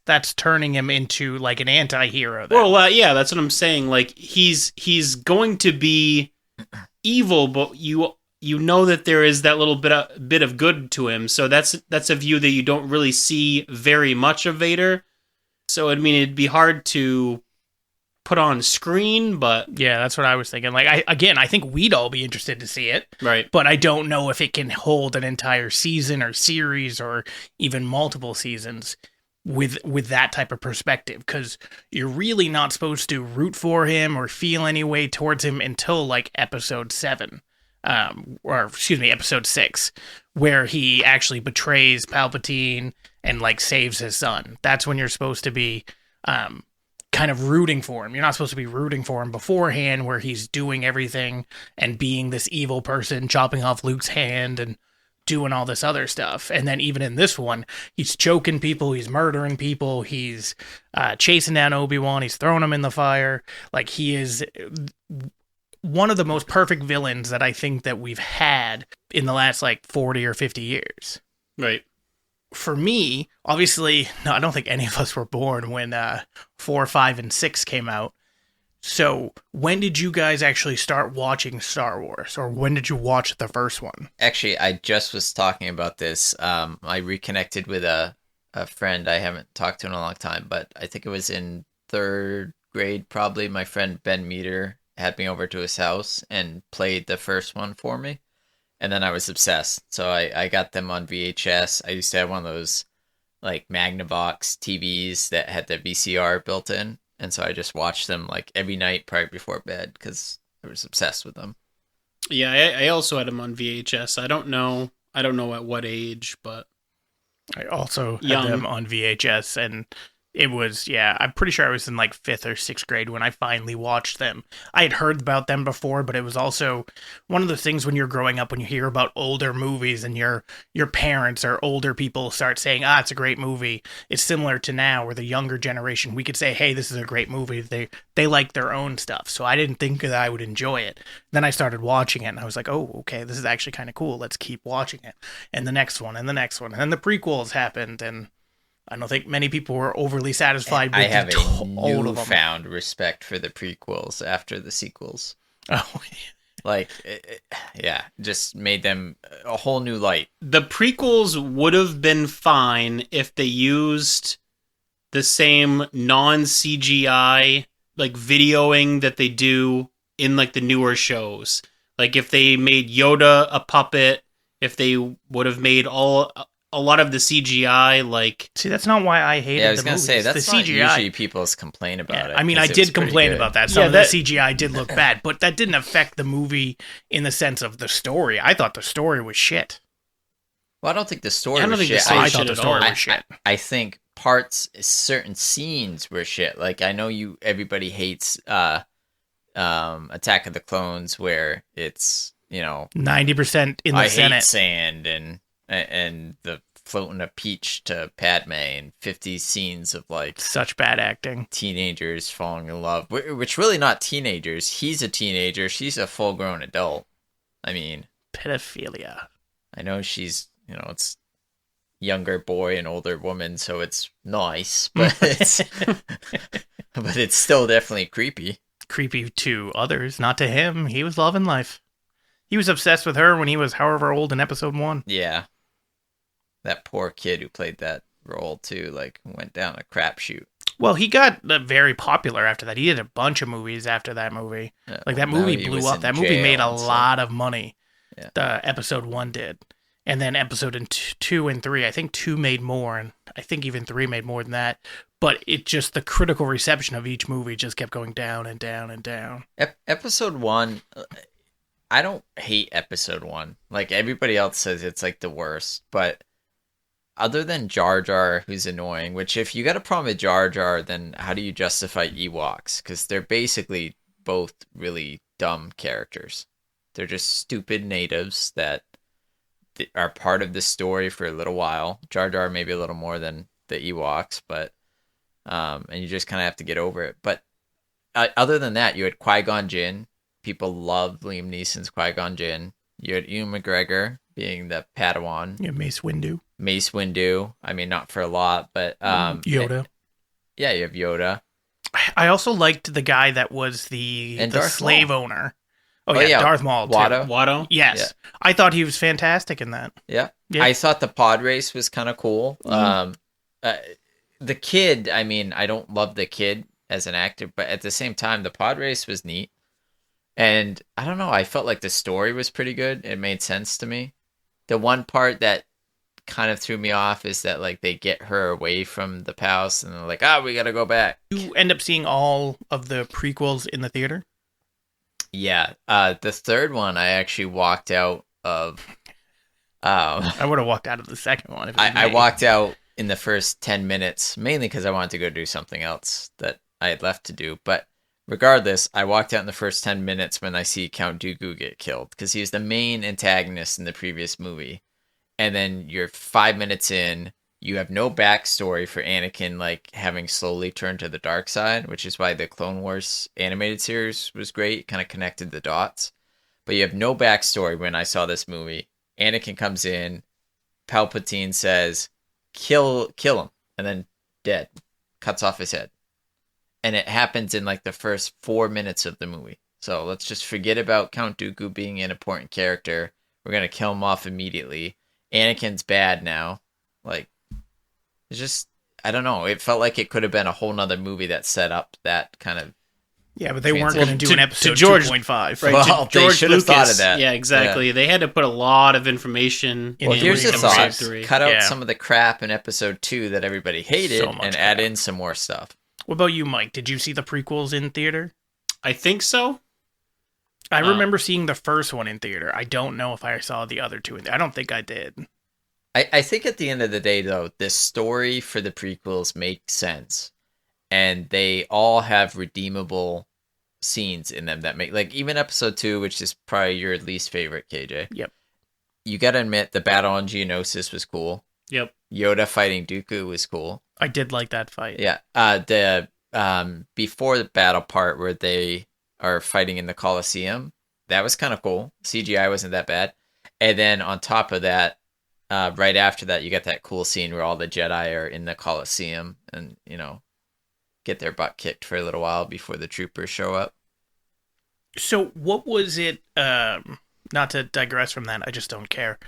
that's turning him into an anti-hero. Then. Well, yeah, that's what I'm saying. He's going to be evil, but you know that there is that little bit of good to him. So that's a view that you don't really see very much of Vader. So I mean, it'd be hard to put on screen, but Yeah, that's what I was thinking. Like, I think we'd all be interested to see it, right. but I don't know if it can hold an entire season or series or even multiple seasons with that type of perspective, because you're really not supposed to root for him or feel any way towards him until like episode 7, or excuse me, episode 6, where he actually betrays Palpatine and like saves his son. That's when you're supposed to be kind of rooting for him. You're not supposed to be rooting for him beforehand, where he's doing everything and being this evil person, chopping off Luke's hand and doing all this other stuff. And then even in this one, he's choking people, he's murdering people, he's chasing down Obi-Wan, he's throwing him in the fire. Like, he is one of the most perfect villains that I think that we've had in the last like 40 or 50 years. Right. For me, obviously, no, I don't think any of us were born when 4, 5, and 6 came out. So when did you guys actually start watching Star Wars, or when did you watch the first one? Actually, I just was talking about this. I reconnected with a friend I haven't talked to in a long time, but I think it was in 3rd grade, probably. My friend Ben Meter had me over to his house and played the first one for me. And then I was obsessed. So I got them on VHS. I used to have one of those like Magnavox TVs that had the VCR built in. And so I just watched them like every night prior before bed because I was obsessed with them. Yeah, I also had them on VHS. I don't know at what age, but I also Young. had them on VHS, and it was, yeah, I'm pretty sure I was in like 5th or 6th grade when I finally watched them. I had heard about them before, but it was also one of the things when you're growing up, when you hear about older movies and your parents or older people start saying, it's a great movie. It's similar to now where the younger generation, we could say, hey, this is a great movie. They like their own stuff. So I didn't think that I would enjoy it. Then I started watching it and I was like, oh, okay, this is actually kind of cool. Let's keep watching it. And the next one and the next one. And then the prequels happened, and I don't think many people were overly satisfied with I have a all of them. newfound respect for the prequels after the sequels. Oh, Like, yeah, just made them a whole new light. the prequels would have been fine if they used the same non-CGI like videoing that they do in like the newer shows. Like if they made Yoda a puppet, if they would have made a lot of the CGI, like... see, that's not why I hated the movies. Yeah, I was going to say, that's the not CGI. usually people's complain about it. I mean, I 'cause it was did pretty complain good. about that. Some Yeah, of that- the CGI did look bad, but that didn't affect the movie in the sense of the story. I thought the story was shit. Well, I don't think the story I don't was think the shit. story I shit thought the at story all. was shit. I think certain scenes were shit. Like, I know everybody hates Attack of the Clones, where it's, 90% in the I Senate. hate sand and the floating a peach to Padme, and 50 scenes of like Such bad acting. teenagers falling in love, which really not teenagers. He's a teenager. She's a full-grown adult. I mean, Pedophilia. I know she's, it's younger boy and older woman, so it's nice, but it's still definitely creepy. Creepy to others, not to him. He was loving life. He was obsessed with her when he was however old in episode 1. Yeah. That poor kid who played that role too, like, went down a crapshoot. Well, he got very popular after that. He did a bunch of movies after that movie. Like, that Now movie he blew was up. in That movie jail made a and stuff. lot of money. Yeah. The episode 1 did. And then episode 2 and 3, I think 2 made more, and I think even 3 made more than that. But it just, the critical reception of each movie just kept going down and down and down. Episode 1, I don't hate episode 1. Like, everybody else says it's like the worst, but other than Jar Jar, who's annoying, which if you got a problem with Jar Jar, then how do you justify Ewoks? Because they're basically both really dumb characters. They're just stupid natives that are part of the story for a little while. Jar Jar maybe a little more than the Ewoks, but and you just kind of have to get over it. But other than that, you had Qui-Gon Jinn. People loved Liam Neeson's Qui-Gon Jinn. You had Ewan McGregor being the Padawan. Yeah, Mace Windu. Mace Windu. I mean, not for a lot, but Yoda. Yeah, you have Yoda. I also liked the guy that was the And Darth slave Maul. owner. Oh, yeah, Darth Maul, too. Watto? Yes. Yeah. I thought he was fantastic in that. Yeah. Yeah. I thought the pod race was kind of cool. The kid, I mean, I don't love the kid as an actor, but at the same time, the pod race was neat. And I don't know, I felt like the story was pretty good. It made sense to me. The one part that kind of threw me off is that like they get her away from the palace and they're like, we gotta go back. You end up seeing all of the prequels in the theater? Yeah. The third one I actually walked out of. I would have walked out of the second one. If it was I me. walked out in the first 10 minutes, mainly because I wanted to go do something else that I had left to do. But regardless, I walked out in the first 10 minutes when I see Count Dooku get killed, because he was the main antagonist in the previous movie. And then you're 5 minutes in, you have no backstory for Anakin, like having slowly turned to the dark side, which is why the Clone Wars animated series was great, kind of connected the dots. But you have no backstory when I saw this movie. Anakin comes in, Palpatine says, kill him, and then dead, cuts off his head. And it happens in like the first 4 minutes of the movie. So let's just forget about Count Dooku being an important character. We're going to kill him off immediately. Anakin's bad now. Like, it's just, I don't know. It felt like it could have been a whole nother movie that set up that kind of. Yeah, but they weren't going to do an episode George- 2.5. Right, Well, to George they should have Lucas, thought of that. Yeah, exactly. Yeah. They had to put a lot of information In Well, here's the episode thought. 3. Cut out Yeah. some of the crap in episode 2 that everybody hated So much and add crap. in some more stuff. What about you, Mike? Did you see the prequels in theater? I think so. I remember seeing the first one in theater. I don't know if I saw the other two in there. I don't think I did. I think at the end of the day, though, the story for the prequels makes sense. And they all have redeemable scenes in them that make, like, even episode 2, which is probably your least favorite, KJ. Yep. You gotta admit, the battle on Geonosis was cool. Yep. Yoda fighting Dooku was cool. I did like that fight. Yeah. The before the battle part where they are fighting in the Colosseum, that was kind of cool. CGI wasn't that bad. And then on top of that, right after that, you got that cool scene where all the Jedi are in the Colosseum and, you know, get their butt kicked for a little while before the troopers show up. So what was it, not to digress from that, I just don't care.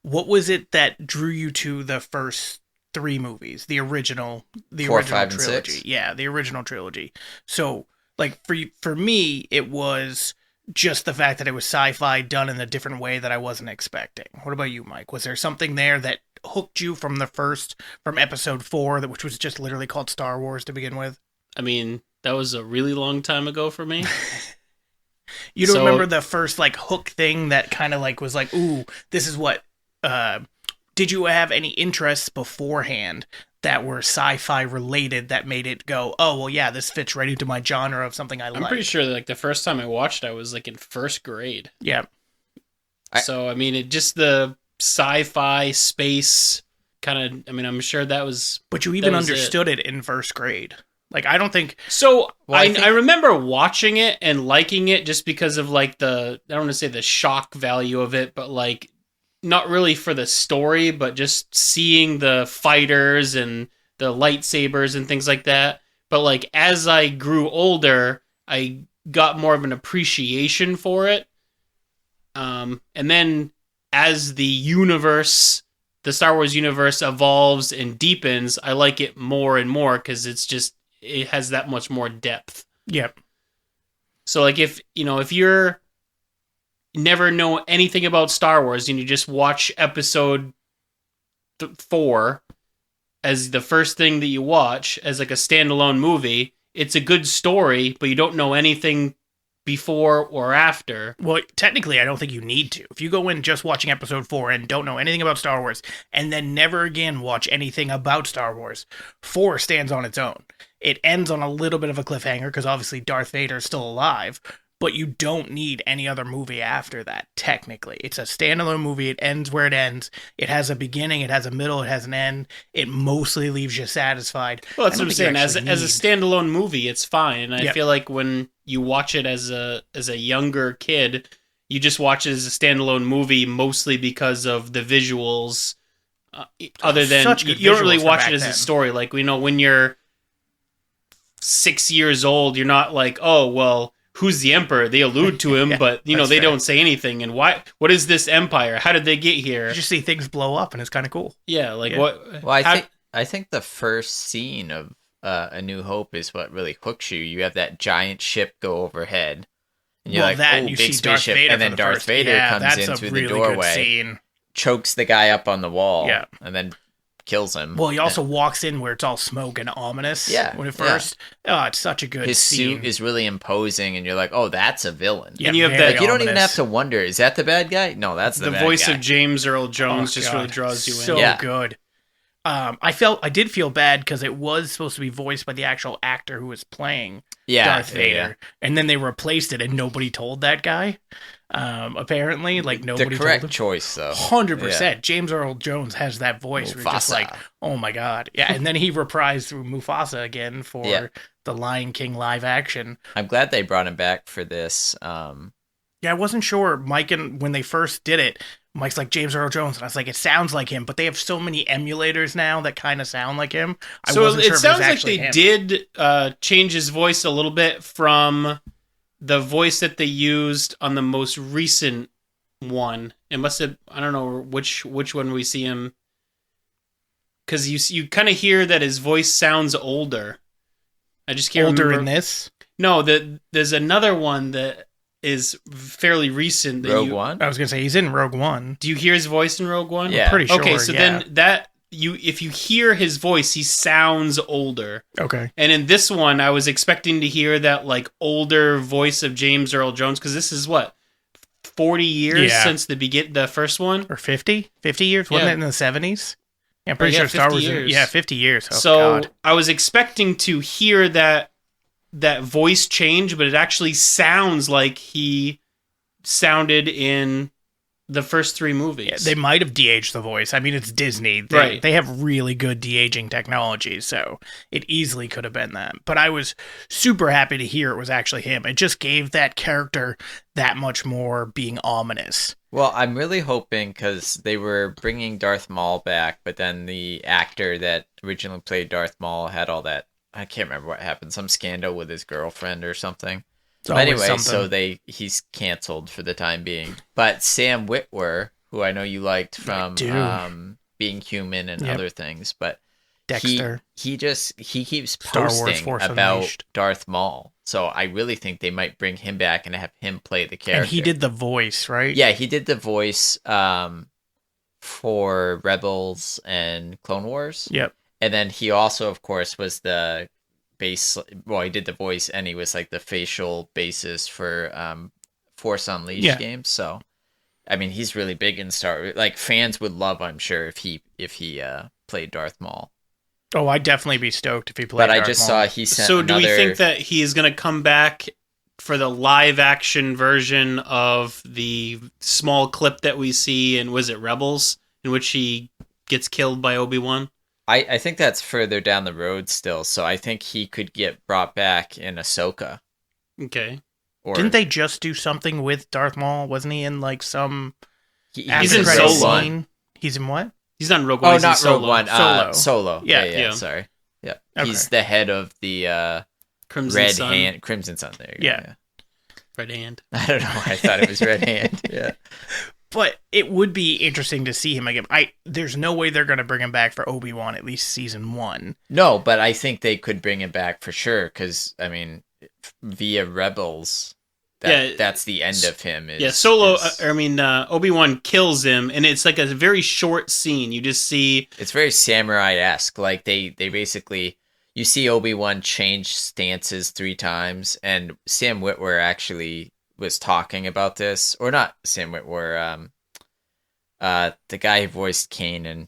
What was it that drew you to the first 3 movies? The original 4, original 5, and trilogy. 6? Yeah, the original trilogy. So, like, for me, it was just the fact that it was sci-fi done in a different way that I wasn't expecting. What about you, Mike? Was there something there that hooked you from episode 4, which was just literally called Star Wars to begin with? I mean, that was a really long time ago for me. You don't remember the first, like, hook thing that kind of, like, was like, ooh, this is what... did you have any interests beforehand that were sci-fi related that made it go, oh, well, yeah, this fits right into my genre of something I like? I'm pretty sure that, like, the first time I watched it, I was, like, in first grade. Yeah. So, I mean, it just the sci-fi space kind of, I mean, I'm sure that was... But you even was understood it in first grade. Like, I don't think... So, Well, I remember watching it and liking it just because of, like, I don't want to say the shock value of it, but, like, not really for the story, but just seeing the fighters and the lightsabers and things like that. But, like, as I grew older, I got more of an appreciation for it. And then as the Star Wars universe evolves and deepens, I like it more and more because it has that much more depth. Yep. So, like, if you're never know anything about Star Wars and you just watch episode 4 as the first thing that you watch as, like, a standalone movie, it's a good story, but you don't know anything before or after. Well, technically, I don't think you need to. If you go in just watching episode 4 and don't know anything about Star Wars, and then never again watch anything about Star Wars, 4 stands on its own. It ends on a little bit of a cliffhanger, because obviously Darth Vader is still alive, but you don't need any other movie after that, technically. It's a standalone movie. It ends where it ends. It has a beginning, it has a middle, it has an end. It mostly leaves you satisfied. Well, that's what I'm saying. As a standalone movie, it's fine. And I feel like when you watch it as a younger kid, you just watch it as a standalone movie mostly because of the visuals. Other than you don't really watch it as a story. Like, when you're 6 years old, you're not like, oh, well, who's the emperor? They allude to him, Yeah, but they fair. don't say anything. And what is this empire? How did they get here? You just see things blow up, and it's kind of cool. Yeah, like Yeah. what? Well, I think the first scene of A New Hope is what really hooks you. You have that giant ship go overhead, and you're like, that "Oh, and you big see Darth spaceship!" Vader And then for the Darth first- Vader yeah, comes that's in a through really the good doorway, scene. chokes the guy up on the wall, Yeah. and then kills him. Well, he also walks in where it's all smoke and ominous. Yeah, When at first, oh, it's such a good His scene. suit is really imposing, and you're like, "Oh, that's a villain." Yeah, And you have very that- Like, you don't even ominous. have to wonder, is that the bad guy? No, that's the The bad voice guy. of James Earl Oh, Jones just really God. draws you in. So Yeah. good. I did feel bad because it was supposed to be voiced by the actual actor who was playing Darth Vader, and then they replaced it, and nobody told that guy. Apparently, like The nobody correct told him. choice, though. 100%. James Earl Jones has that voice. Where you're just Mufasa. like, oh my god, yeah. And then he reprised through Mufasa again for Yeah. the Lion King live action. I'm glad they brought him back for this. Yeah, I wasn't sure. Mike, and when they first did it, Mike's like James Earl Jones, and I was like, it sounds like him, but they have so many emulators now that kind of sound like him. I So wasn't it sure if sounds was like actually they him. did change his voice a little bit from the voice that they used on the most recent one. It must have, I don't know which one we see him, because you kind of hear that his voice sounds older. I just can't older remember. in this. No, there's another one that is fairly recent. That Rogue One? I was gonna say he's in Rogue One. Do you hear his voice in Rogue One? Yeah. Pretty sure. Okay, so yeah. then if you hear his voice, he sounds older. Okay. And in this one, I was expecting to hear that like older voice of James Earl Jones, because this is what 40 years Yeah. since the first one. Or 50? 50 years? Wasn't Yeah. it in the 70s? Yeah, I'm pretty yeah, sure Star 50 Wars. years. Yeah, 50 years. Oh, So God. I was expecting to hear that voice change, but it actually sounds like he sounded in the first three movies. Yeah, they might have de-aged the voice. I mean, it's Disney. Right. They have really good de-aging technology, so it easily could have been that. But I was super happy to hear it was actually him. It just gave that character that much more being ominous. Well, I'm really hoping, because they were bringing Darth Maul back, but then the actor that originally played Darth Maul had all that, I can't remember what happened, some scandal with his girlfriend or something. It's always Anyway, something. so he's canceled for the time being. But Sam Witwer, who I know you liked from do. Being Human and Yep. other things, but Dexter. he keeps Star Wars posting Force about Unleashed. Darth Maul. So I really think they might bring him back and have him play the character. And he did the voice, right? Yeah, he did the voice for Rebels and Clone Wars. Yep. And then he also, of course, was the base. Well, he did the voice, and he was like the facial basis for Force Unleashed Yeah. games. So, I mean, he's really big in Star. Like fans would love, I'm sure, if he played Darth Maul. Oh, I'd definitely be stoked if he played But I Darth just Maul. saw he sent. So do we another- think that he is going to come back for the live action version of the small clip that we see in, was it Rebels, in which he gets killed by Obi-Wan? I think that's further down the road still. So I think he could get brought back in Ahsoka. Okay. Or Didn't they just do something with Darth Maul? Wasn't he in like some he's after in credit Solo. scene? He's in what? He's not in Rogue One. Oh, he's in not Solo. Rogue One. Solo. Solo. Yeah. Yeah. Yeah. Sorry. Yeah. Okay. He's the head of the Crimson Red Sun. Hand, Crimson Sun. There you go. Yeah. Red Hand. I don't know why I thought it was Red Hand. Yeah. But it would be interesting to see him again. There's no way they're going to bring him back for Obi-Wan at least season 1. No, but I think they could bring him back for sure. Because I mean, via Rebels, that's the end of him. Yeah, Solo. Obi-Wan kills him, and it's like a very short scene. You just see. It's very samurai-esque. Like they basically, you see Obi-Wan change stances 3 times, and Sam Witwer actually was talking about this, or not Sam Witwer, the guy who voiced Kanan,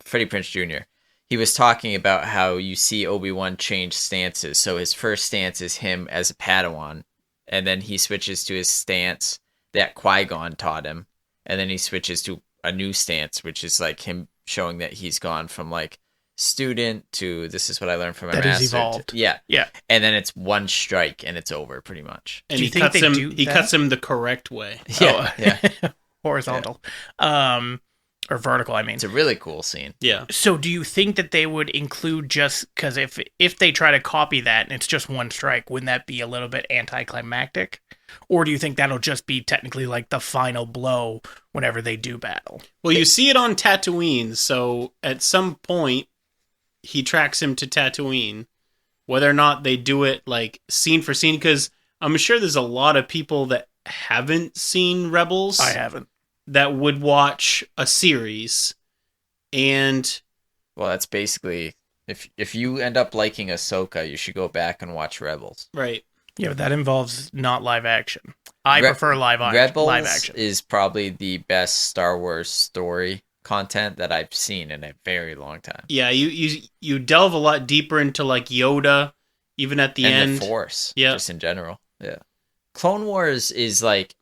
Freddie Prinze Jr. He was talking about how you see Obi-Wan change stances. So his first stance is him as a Padawan, and then he switches to his stance that Qui-Gon taught him, and then he switches to a new stance, which is like him showing that he's gone from like student to this is what I learned from my That master. he's evolved. Yeah. Yeah. And then it's one strike and it's over pretty much. And Do you he think cuts they him. do He that? cuts him the correct way. Yeah. Yeah. Horizontal. Or vertical, I mean. It's a really cool scene. Yeah. So do you think that they would include just because if they try to copy that and it's just one strike, wouldn't that be a little bit anticlimactic? Or do you think that'll just be technically like the final blow whenever they do battle? Well, you see it on Tatooine, so at some point he tracks him to Tatooine. Whether or not they do it like scene for scene, because I'm sure there's a lot of people that haven't seen Rebels. I haven't. That would watch a series, and Well, that's basically if you end up liking Ahsoka, you should go back and watch Rebels. right. Yeah, but that involves not live action. I prefer live Rebels action. is probably the best Star Wars story content that I've seen in a very long time. Yeah, you delve a lot deeper into like Yoda, even at the end. And the Force, Yeah. just in general. Yeah. Clone Wars is like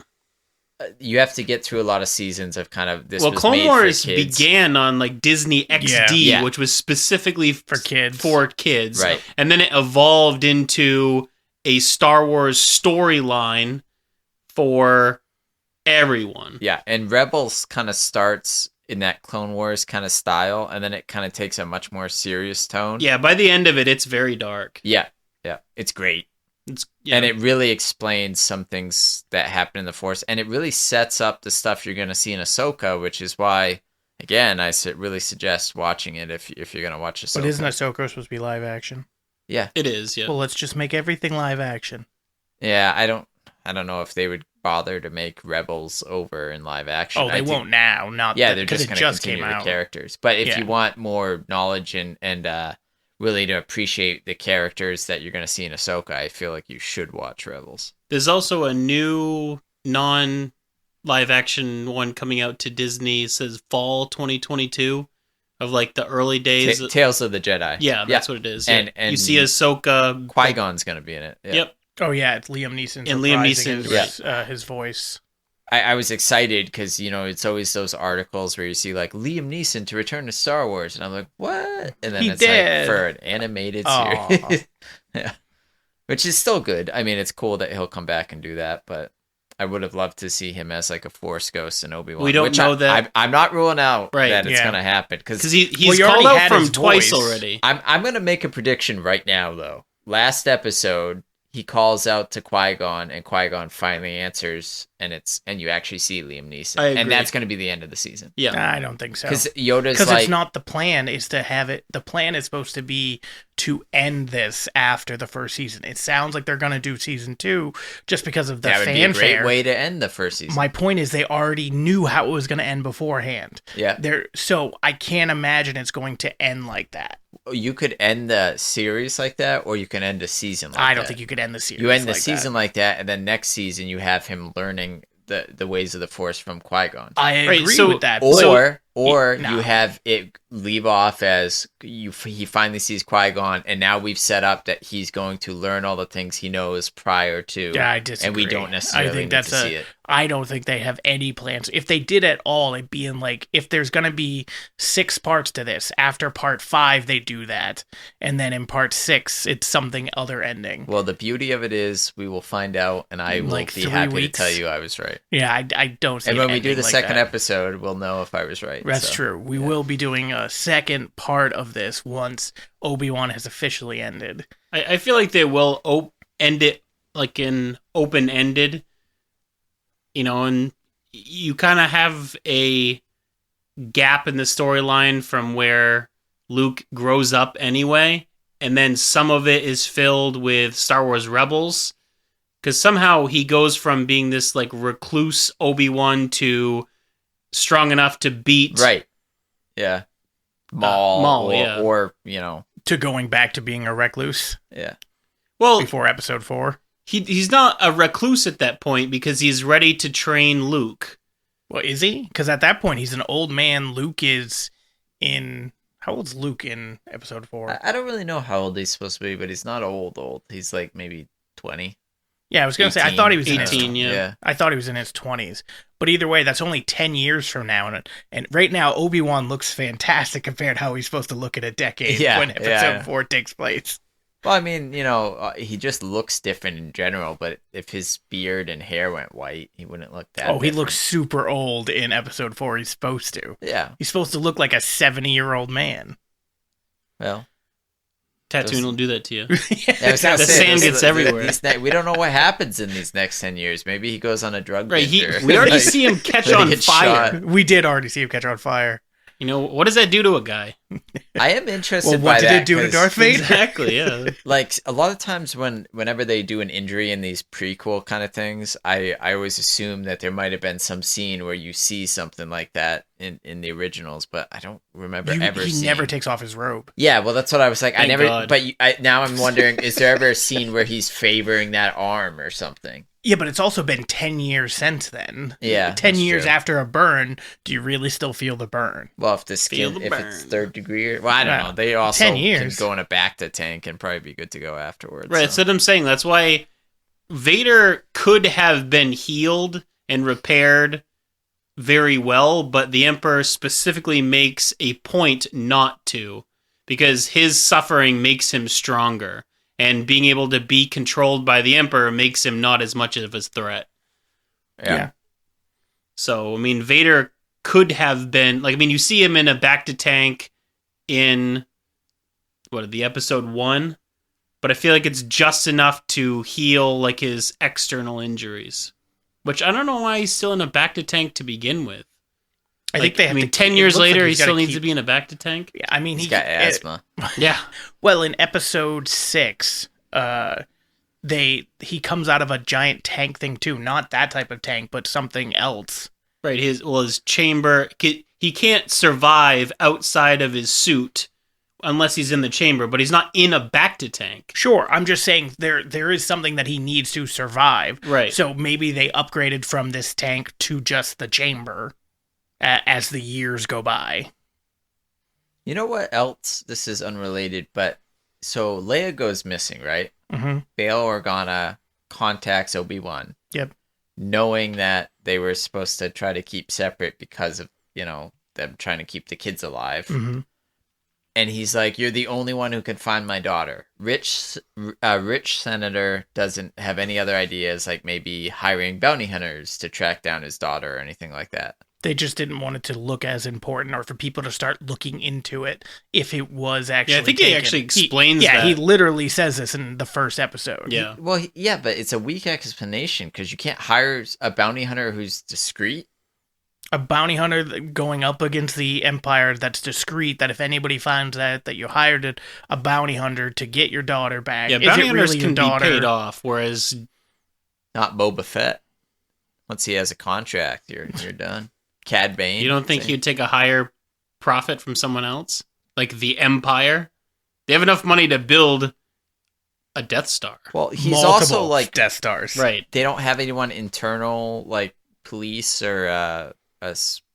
you have to get through a lot of seasons of kind of this. Well, was Clone made Wars for kids. began on like Disney XD, Yeah. which was specifically For kids. Right. And then it evolved into a Star Wars storyline for everyone. Yeah, and Rebels kind of starts in that Clone Wars kind of style, and then it kind of takes a much more serious tone. Yeah, by the end of it, it's very dark. Yeah, it's great. And it really explains some things that happen in the Force, and it really sets up the stuff you're going to see in Ahsoka, which is why, again, I really suggest watching it if you're going to watch Ahsoka. But isn't Ahsoka supposed to be live action? Yeah, It is, yeah. Well, let's just make everything live action. yeah. I don't know if they would bother to make Rebels over in live action. Oh, they won't now. Not Yeah, they're just because going it to just continue came the out. characters. But if Yeah. you want more knowledge and really to appreciate the characters that you're going to see in Ahsoka, I feel like you should watch Rebels. There's also a new non-live action one coming out to Disney. It says fall 2022 of like the early days. Tales of the Jedi. Yeah, that's what it is. Yeah. And you see Ahsoka. Qui-Gon's going to be in it. Yeah. Yep. Oh yeah, it's Liam Neeson. And Liam reprising Neeson, his voice. I was excited because, it's always those articles where you see, like, Liam Neeson to return to Star Wars. And I'm like, what? And then He it's did. like for an animated Aw. series. Yeah. Which is still good. I mean, it's cool that he'll come back and do that, but I would have loved to see him as, like, a Force ghost in Obi-Wan. We don't which know that. I'm not ruling out Right, that it's yeah. going to happen. Because Because he's you called already out had from his twice voice. already. I'm going to make a prediction right now, though. Last episode, he calls out to Qui-Gon, and Qui-Gon finally answers, and you actually see Liam Neeson. I agree. And that's going to be the end of the season. Yeah. I don't think so. Because Yoda's Because like... it's not the plan. Is to have it. The plan is supposed to be to end this after the first season. It sounds like they're going to do season 2 just because of the that would be a fanfare. great way to end the first season. My point is they already knew how it was going to end beforehand. Yeah. So I can't imagine it's going to end like that. You could end the series like that, or you can end a season like that. I don't think you could end the series. You end the like season that. like that, and then next season you have him learning the ways of the Force from Qui-Gon. I agree Right, so- with that. Or no. you have it leave off as he finally sees Qui-Gon, and now we've set up that he's going to learn all the things he knows prior to. Yeah, I disagree. And we don't necessarily I think need that's to see it. I don't think they have any plans. If they did at all, it'd be in like if there's gonna be 6 parts to this. After part 5, they do that, and then in part 6, it's something other ending. Well, the beauty of it is we will find out, and I will Like be 3 happy weeks? to tell you I was right. Yeah, I don't see. And when it we do ending the like second that. episode, we'll know if I was right. That's so. true. We will be doing a second part of this once Obi-Wan has officially ended. I feel like they will end it like in open-ended, and you kind of have a gap in the storyline from where Luke grows up anyway, and then some of it is filled with Star Wars Rebels, because somehow he goes from being this like recluse Obi-Wan to strong enough to beat Right. Yeah. Maul, yeah. or To going back to being a recluse yeah. well before episode 4. he's not a recluse at that point because he's ready to train Luke. Well, is he? Because at that point, he's an old man. Luke is in... How old's Luke in episode 4? I don't really know how old he's supposed to be, but he's not old. He's like maybe 20. Yeah, I was going to say, I thought he was in his 18, yeah. I thought he was in his 20s. But either way, that's only 10 years from now. And right now, Obi-Wan looks fantastic compared to how he's supposed to look in a decade Yeah, when episode yeah. 4 takes place. Well, I mean, he just looks different in general, but if his beard and hair went white, he wouldn't look that He different. looks super old in episode 4. He's supposed to. Yeah. He's supposed to look like a 70-year-old man. Well, Tatooine will do that to you. the sand gets everywhere. We don't know what happens in these next 10 years. Maybe he goes on a drug Right, binge. we already see him catch He on gets fire. shot. We did already see him catch on fire. What does that do to a guy? I am interested Well, by what did that. it do to 'cause, Darth Vader? Exactly, yeah. Like, a lot of times whenever they do an injury in these prequel kind of things, I always assume that there might have been some scene where you see something like that in the originals, but I don't remember ever He seeing. never takes off his robe. Yeah, well, that's what I was like. Thank God. But now I'm wondering, is there ever a scene where he's favoring that arm or something? Yeah, but it's also been 10 years since then. Yeah, 10 that's years true. after a burn, do you really still feel the burn? Well, if the skin, the if burn. it's third degree, well, I don't Yeah. know. They also 10 can years. go in a Bacta tank and probably be good to go afterwards. Right, that's what I'm saying. That's why Vader could have been healed and repaired very well, but the Emperor specifically makes a point not to, because his suffering makes him stronger, and being able to be controlled by the Emperor makes him not as much of a threat. Yeah. So, I mean, Vader could have been, you see him in a Bacta tank in, the episode 1? But I feel like it's just enough to heal, his external injuries. Which, I don't know why he's still in a Bacta tank to begin with. I think they have 10 it years looks like later, he he's gotta still needs keep- to be in a Bacta tank? Yeah, I mean, He's got asthma. Yeah. Well, in episode 6, he comes out of a giant tank thing too. Not that type of tank, but something else. Right, his chamber, he can't survive outside of his suit unless he's in the chamber, but he's not in a Bacta tank. Sure, I'm just saying there is something that he needs to survive. Right. So maybe they upgraded from this tank to just the chamber as the years go by. You know what else? This is unrelated, but so Leia goes missing, right? Mm-hmm. Bail Organa contacts Obi-Wan. Yep. Knowing that they were supposed to try to keep separate because of, them trying to keep the kids alive. Mm-hmm. And he's like, "You're the only one who can find my daughter." Rich senator doesn't have any other ideas, like maybe hiring bounty hunters to track down his daughter or anything like that. They just didn't want it to look as important, or for people to start looking into it if it was actually. Yeah, I think he taken. actually explains that. He literally says this in the first episode. Yeah. Well, yeah, but it's a weak explanation because you can't hire a bounty hunter who's discreet. A bounty hunter going up against the Empire that's discreet, that if anybody finds that you hired a bounty hunter to get your daughter back, Yeah, is bounty it hunters really can your daughter? be paid off, whereas Not Boba Fett. Once he has a contract, you're done. Cad Bane. you don't think same. he'd take a higher profit from someone else? Like the Empire? They have enough money to build a Death Star. Well, he's Multiple also like Death Stars. Right. they don't have anyone internal like police or a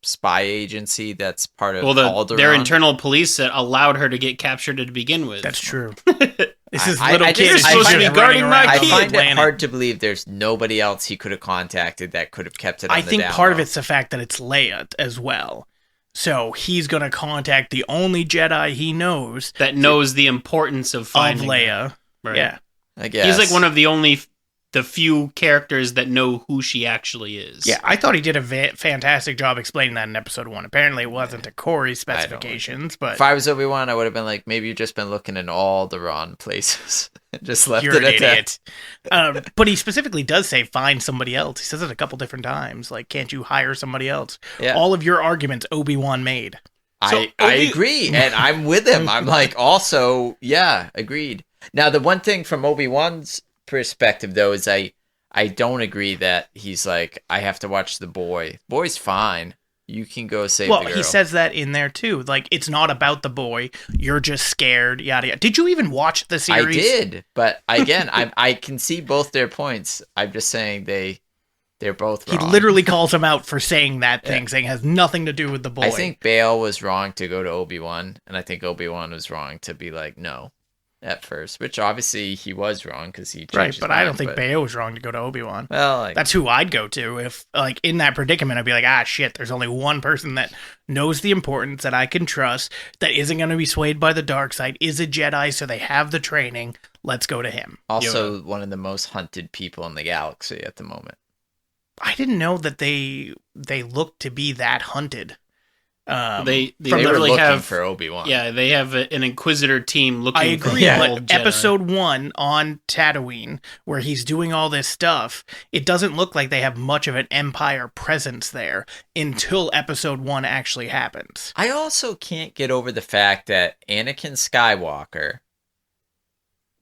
spy agency that's part of Well, Alderaan. their internal police that allowed her to get captured to begin with. That's true. This is I- little I kids just- I supposed to find be it- guarding my around I the kid. find it planet. hard to believe there's nobody else he could have contacted that could have kept it on I the think down part of low. it's the fact that it's Leia as well. So he's going to contact the only Jedi he knows that knows the importance of of finding her. Leia. Right. Yeah. I guess. He's like one of the few characters that know who she actually is. Yeah, I thought he did a fantastic job explaining that in episode 1. Apparently it wasn't to Corey's I don't specifications, but If I was Obi-Wan, I would have been like, maybe you've just been looking in all the wrong places. Just left you're it an at that. idiot. But he specifically does say find somebody else. He says it a couple different times. Like, can't you hire somebody else? Yeah. All of your arguments Obi-Wan made. I Obi- agree, and I'm with him. I'm like, also, yeah, agreed. Now, the one thing from Obi-Wan's perspective, though, is I don't agree that he's like, I have to watch the boy. Boy's fine. You can go save Well, the girl. he says that in there too. Like, it's not about the boy. You're just scared. Yada yada. Did you even watch the I series? did, but again, I can see both their points. I'm just saying they're both He wrong. literally calls him out for saying that thing, Yeah. saying it has nothing to do with the boy. I think Bale was wrong to go to Obi-Wan, and I think Obi-Wan was wrong to be like, no, at first, which obviously he was wrong because he changed right, his but I don't mind, think but- Bayo was wrong to go to Obi-Wan. Well, like, That's who I'd go to if, like, in that predicament, I'd be like, shit, there's only one person that knows the importance that I can trust, that isn't going to be swayed by the dark side, is a Jedi, so they have the training. Let's go to him. Also, one of the most hunted people in the galaxy at the moment. I didn't know that they look to be that hunted. They They were really looking have for Obi-Wan. Yeah, they have an Inquisitor team looking. I agree, for but old Jedi. episode 1 on Tatooine, where he's doing all this stuff, it doesn't look like they have much of an Empire presence there until episode 1 actually happens. I also can't get over the fact that Anakin Skywalker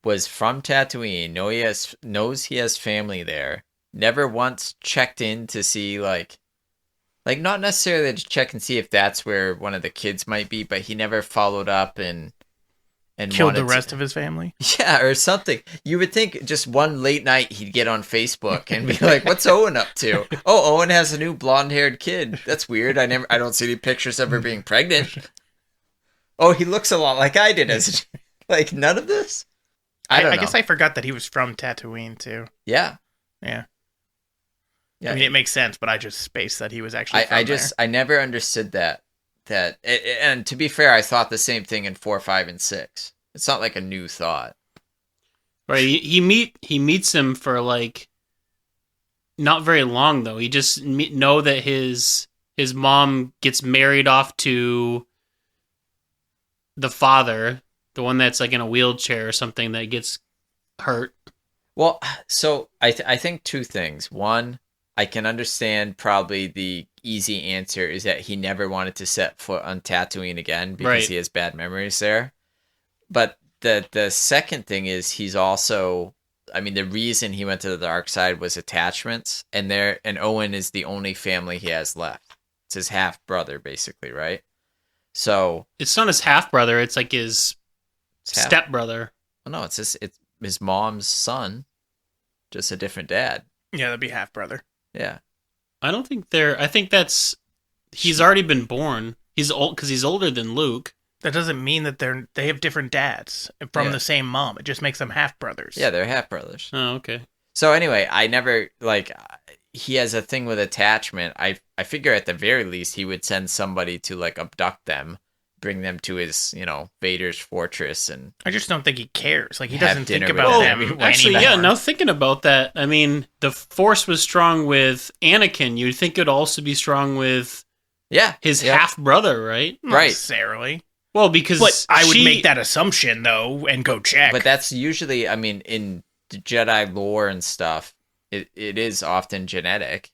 was from Tatooine, knows he has family there, never once checked in to see, like not necessarily to check and see if that's where one of the kids might be, but he never followed up and Killed the rest of his family. Yeah, or something. You would think just one late night he'd get on Facebook and be like, "What's Owen up to? Oh, Owen has a new blonde-haired kid. That's weird. I don't see any pictures of her being pregnant. Oh, he looks a lot like I did as like none of this." I don't know. I guess I forgot that he was from Tatooine too. Yeah. Yeah. Yeah. I mean, it makes sense, but I just spaced that he was actually from there. I never understood that, and to be fair, I thought the same thing in 4, 5, and 6. It's not like a new thought. Right, he meets him for like not very long though. He just know that his mom gets married off to the father, the one that's like in a wheelchair or something that gets hurt. Well, so I think two things. One, I can understand probably the easy answer is that he never wanted to set foot on Tatooine again because he has bad memories there. But the second thing is he's also, I mean, the reason he went to the dark side was attachments, and Owen is the only family he has left. It's his half brother, basically, right? So it's not his half brother; it's like his step brother. Oh, no, it's his mom's son, just a different dad. Yeah, that'd be half brother. Yeah. I don't think I think he's already been born. He's old because he's older than Luke. That doesn't mean that they have different dads from the same mom. It just makes them half brothers. Yeah, they're half brothers. Oh, okay. So anyway, I never he has a thing with attachment. I figure at the very least he would send somebody to like abduct them, bring them to his, Vader's fortress, and I just don't think he cares. Like he have doesn't think dinner with about them. them. Actually, anymore. yeah. Now thinking about that, I mean, the Force was strong with Anakin. You'd think it'd also be strong with his half brother, right? Not Right. necessarily. Well, because But I would make that assumption though, and go check. But that's usually, I mean, in the Jedi lore and stuff, it is often genetic.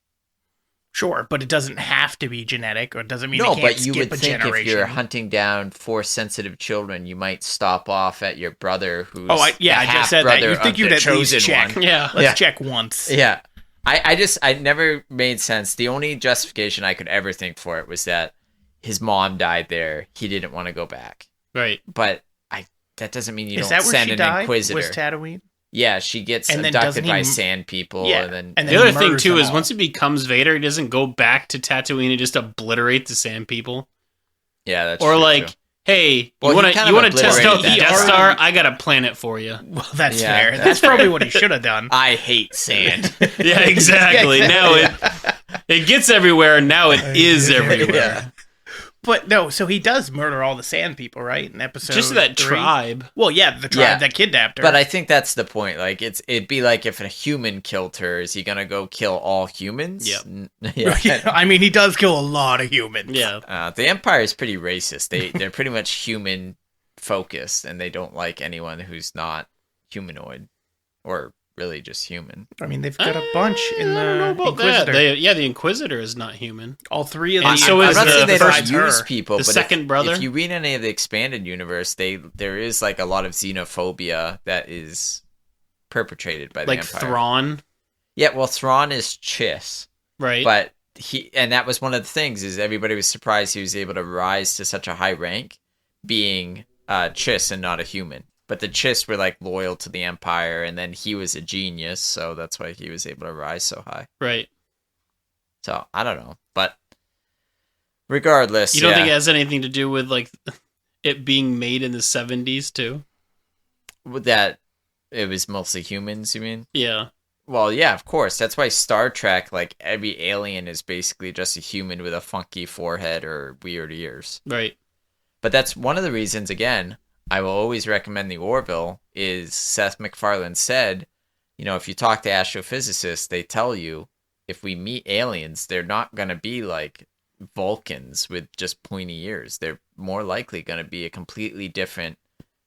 Sure, but it doesn't have to be genetic, or it doesn't mean No, it can't but you skip would a think generation. if you're hunting down Force-sensitive children, you might stop off at your brother who's I just said that. You think you'd at least check. one. Yeah. Let's check once. Yeah. I never made sense. The only justification I could ever think for it was that his mom died there. He didn't want to go back. Right. But that doesn't mean you Is don't that where send she an died? Inquisitor. Was Tatooine? Yeah, she gets And then abducted doesn't by he- sand people, Yeah. and then And The other he thing murders too them is all. once he becomes Vader, he doesn't go back to Tatooine and just obliterate the sand people. yeah, that's Or true, like, too. hey, Well, you he kind want of to test out the obliterated Death that. Star? I got a planet for you. Well, that's Yeah, fair. that's That's probably what he should have done. I hate sand. Yeah, exactly. Now it gets everywhere. And now it is everywhere. Yeah. But no, so he does murder all the sand people, right? In episode Just that 3? tribe. Well, yeah, the tribe Yeah. that kidnapped her. But I think that's the point. Like, it'd be like if a human killed her, is he gonna go kill all humans? Yep. Yeah. I mean, he does kill a lot of humans. Yeah. The Empire is pretty racist. They're pretty much human focused, and they don't like anyone who's not humanoid or really just human. I mean, they've got a bunch in I don't know the about Inquisitor. that. The Inquisitor is not human. All three of And them. so I'm is not the saying they don't first use her. people, The but second brother? if you read any of the expanded universe, there is like a lot of xenophobia that is perpetrated by the Like Empire. Thrawn, Yeah, well, Thrawn is Chiss, right? but and that was one of the things is everybody was surprised he was able to rise to such a high rank, being Chiss and not a human. But the Chiss were like loyal to the Empire, and then he was a genius, so that's why he was able to rise so high. Right. So I don't know, but regardless, You don't think it has anything to do with like it being made in the 70s too? with that it was mostly humans, you mean? Yeah. Well, yeah, of course. That's why Star Trek, like every alien is basically just a human with a funky forehead or weird ears. Right. But that's one of the reasons, again, I will always recommend the Orville is Seth MacFarlane said, if you talk to astrophysicists, they tell you if we meet aliens, they're not going to be like Vulcans with just pointy ears. They're more likely going to be a completely different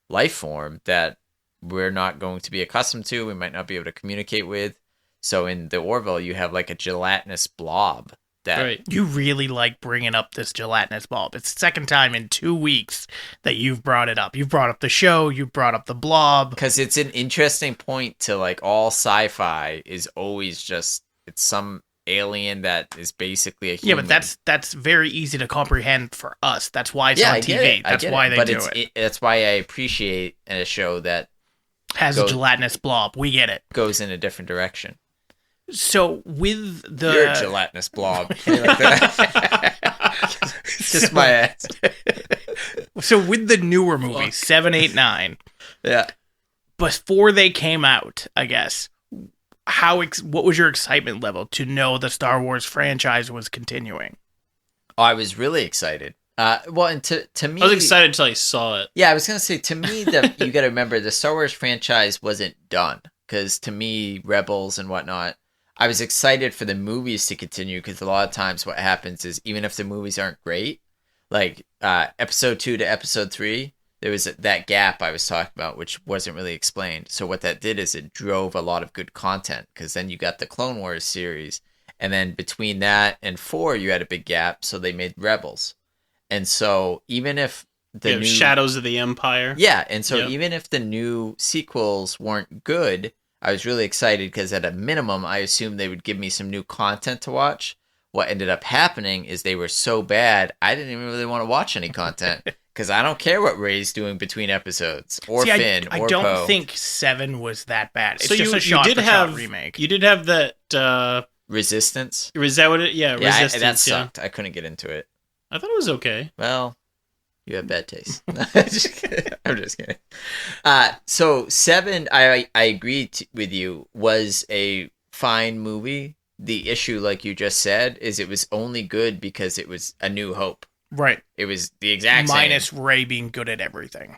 life form that we're not going to be accustomed to. We might not be able to communicate with. So in the Orville, you have like a gelatinous blob. That You really like bringing up this gelatinous blob. It's the second time in 2 weeks that you've brought it up. You've brought up the show. You brought up the blob. Because it's an interesting point to like all sci-fi is always just it's some alien that is basically a human. Yeah, but that's very easy to comprehend for us. That's why it's on TV. That's why they do it. That's why I appreciate a show that has a gelatinous blob. We get it. Goes in a different direction. So with the You're a gelatinous blob. Like that. Just my ass. So with the newer movies, 7, 8, 9. Yeah. Before they came out, I guess, what was your excitement level to know the Star Wars franchise was continuing? Oh, I was really excited. Well, and to me, I was excited until I saw it. Yeah, I was gonna say to me that you got to remember the Star Wars franchise wasn't done because to me, Rebels and whatnot. I was excited for the movies to continue because a lot of times what happens is even if the movies aren't great, like episode 2 to episode 3, there was that gap I was talking about, which wasn't really explained. So what that did is it drove a lot of good content because then you got the Clone Wars series. And then between that and 4, you had a big gap. So they made Rebels. And so even if the new Shadows of the Empire. Yeah. And so even if the new sequels weren't good, I was really excited because at a minimum, I assumed they would give me some new content to watch. What ended up happening is they were so bad, I didn't even really want to watch any content because I don't care what Rey's doing between episodes or Finn or I don't think 7 was that bad. It's so just a shot-for-shot remake. You did have that... Resistance? Was that what it... Yeah, Resistance. That sucked. I couldn't get into it. I thought it was okay. Well... You have bad taste. I'm just kidding. So 7, I agree with you, was a fine movie. The issue, like you just said, is it was only good because it was A New Hope. Right. It was the exact minus same. Rey being good at everything.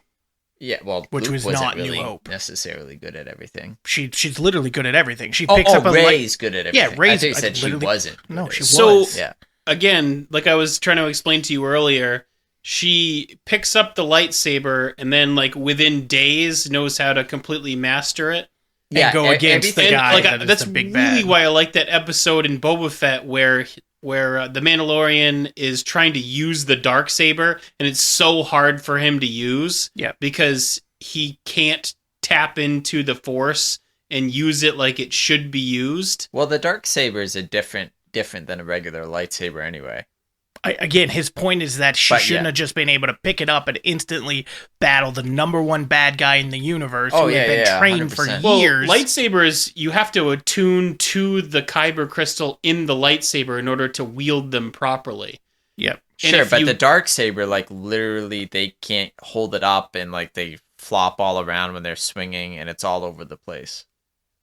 Yeah, well, which Luke was wasn't not really New Hope. Necessarily good at everything. She's literally good at everything. She picks up a Rey's good at everything. Yeah, Rey's. I think you said she wasn't. No, she was. So yeah. Again, like I was trying to explain to you earlier. She picks up the lightsaber and then, like, within days knows how to completely master it. And go against the guy that's the big bad. Really why I like that episode in Boba Fett where the Mandalorian is trying to use the Darksaber and it's so hard for him to use because he can't tap into the Force and use it like it should be used. Well, the Darksaber is different than a regular lightsaber anyway. Again, his point is that she shouldn't have just been able to pick it up and instantly battle the number one bad guy in the universe who had been trained 100%. For years. Well, lightsabers, you have to attune to the kyber crystal in the lightsaber in order to wield them properly. Yep. Sure, but the Darksaber, like, literally, they can't hold it up and, like, they flop all around when they're swinging and it's all over the place.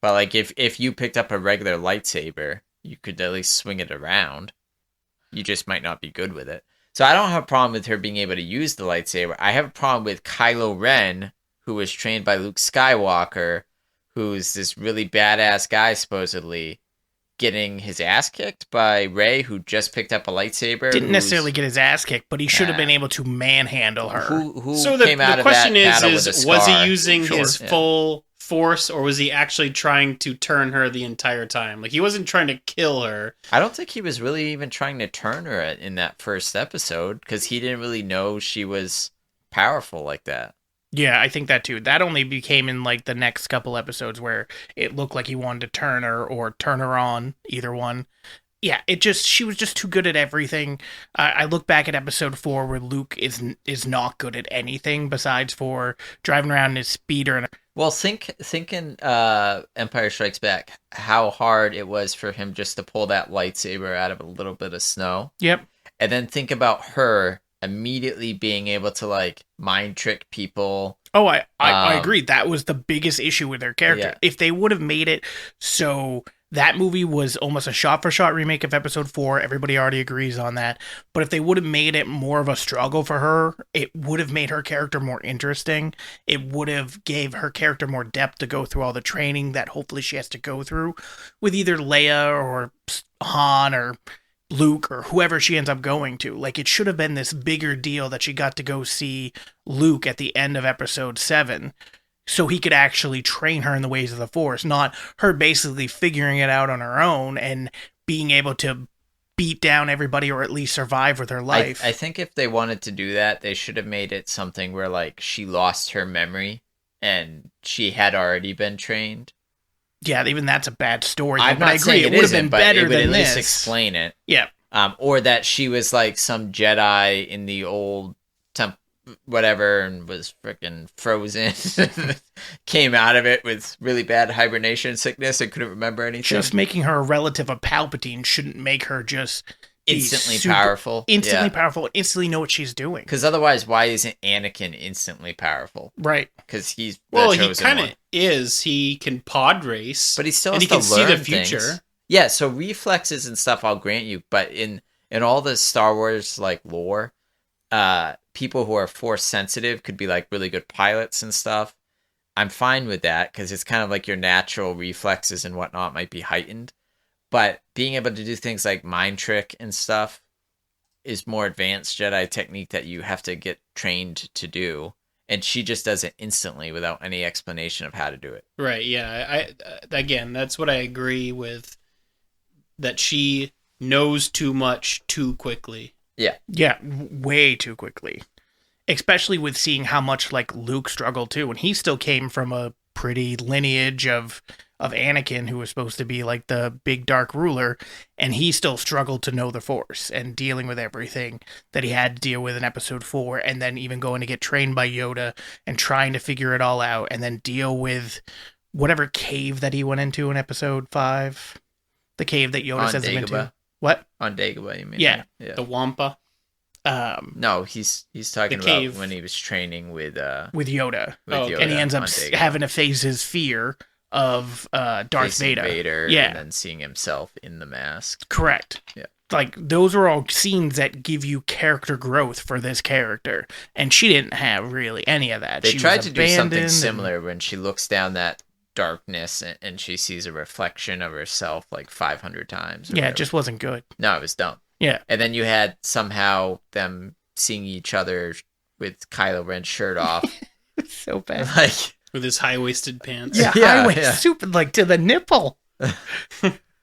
But, like, if you picked up a regular lightsaber, you could at least swing it around. You just might not be good with it. So I don't have a problem with her being able to use the lightsaber. I have a problem with Kylo Ren, who was trained by Luke Skywalker, who's this really badass guy, supposedly, getting his ass kicked by Rey, who just picked up a lightsaber. Didn't necessarily get his ass kicked, but he should have been able to manhandle her. Who so came out the question of that battle is with a scar? Was he using his full force, or was he actually trying to turn her the entire time? Like, he wasn't trying to kill her. I don't think he was really even trying to turn her in that first episode, because he didn't really know she was powerful like that. Yeah, I think that too. That only became in, like, the next couple episodes where it looked like he wanted to turn her or turn her on, either one. Yeah, she was just too good at everything. I look back at episode 4 where Luke is not good at anything besides for driving around in his speeder. Well, think in Empire Strikes Back how hard it was for him just to pull that lightsaber out of a little bit of snow. Yep. And then think about her immediately being able to, like, mind trick people. Oh, I agree. That was the biggest issue with their character. Yeah. If they would have made it so That movie was almost a shot-for-shot remake of Episode 4. Everybody already agrees on that. But if they would have made it more of a struggle for her, it would have made her character more interesting. It would have gave her character more depth to go through all the training that hopefully she has to go through with either Leia or Han or Luke or whoever she ends up going to. Like, it should have been this bigger deal that she got to go see Luke at the end of Episode 7, so he could actually train her in the ways of the Force, not her basically figuring it out on her own and being able to beat down everybody or at least survive with her life. I think if they wanted to do that, they should have made it something where, like, she lost her memory and she had already been trained. Yeah, even that's a bad story. I'm but not I agree, saying it would have been better it would than at least this. explain it. Yeah. Or that she was like some Jedi in the old whatever and was freaking frozen. Came out of it with really bad hibernation sickness and couldn't remember anything. Just making her a relative of Palpatine shouldn't make her just instantly powerful. Instantly powerful, instantly know what she's doing. Because otherwise, why isn't Anakin instantly powerful? Right. Because he's he kind of is. He can pod race, but he still and has he can to see learn the future. Things. Yeah, so reflexes and stuff, I'll grant you. But in all the Star Wars like lore, people who are Force sensitive could be like really good pilots and stuff. I'm fine with that because it's kind of like your natural reflexes and whatnot might be heightened. But being able to do things like mind trick and stuff is more advanced Jedi technique that you have to get trained to do. And she just does it instantly without any explanation of how to do it. Right, yeah. Again, that's what I agree with, that she knows too much too quickly. Yeah. Yeah, way too quickly. Especially with seeing how much like Luke struggled too. And he still came from a pretty lineage of Anakin, who was supposed to be like the big dark ruler, and he still struggled to know the Force and dealing with everything that he had to deal with in Episode 4, and then even going to get trained by Yoda and trying to figure it all out, and then deal with whatever cave that he went into in Episode 5. The cave that Yoda sends him into. What? On Dagobah, you mean? Yeah. The Wampa. No, he's talking about cave. when he was training with Yoda. Yoda, and he ends up having to face his fear of Darth Vader. Yeah. And then seeing himself in the mask. Correct. Yeah. Like, those are all scenes that give you character growth for this character. And she didn't have really any of that. They she tried was to do something abandoned similar when she looks down that darkness and she sees a reflection of herself like 500 times. Yeah, it just wasn't good. No, it was dumb. Yeah. And then you had somehow them seeing each other with Kylo Ren's shirt off. So bad. Like, with his high-waisted pants. Yeah, Yeah, highway yeah. super, like, to the nipple.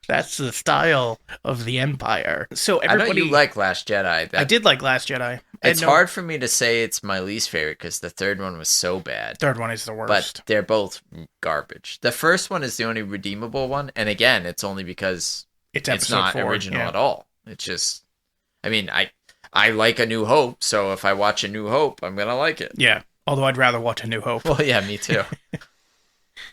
That's the style of the Empire. So everybody, I know you like Last Jedi. I did like Last Jedi. It's hard for me to say it's my least favorite because the third one was so bad. Third one is the worst. But they're both garbage. The first one is the only redeemable one. And again, it's only because it's not 4, original at all. It's just, I mean, I like A New Hope. So if I watch A New Hope, I'm going to like it. Yeah. Although I'd rather watch A New Hope. Well, yeah, me too.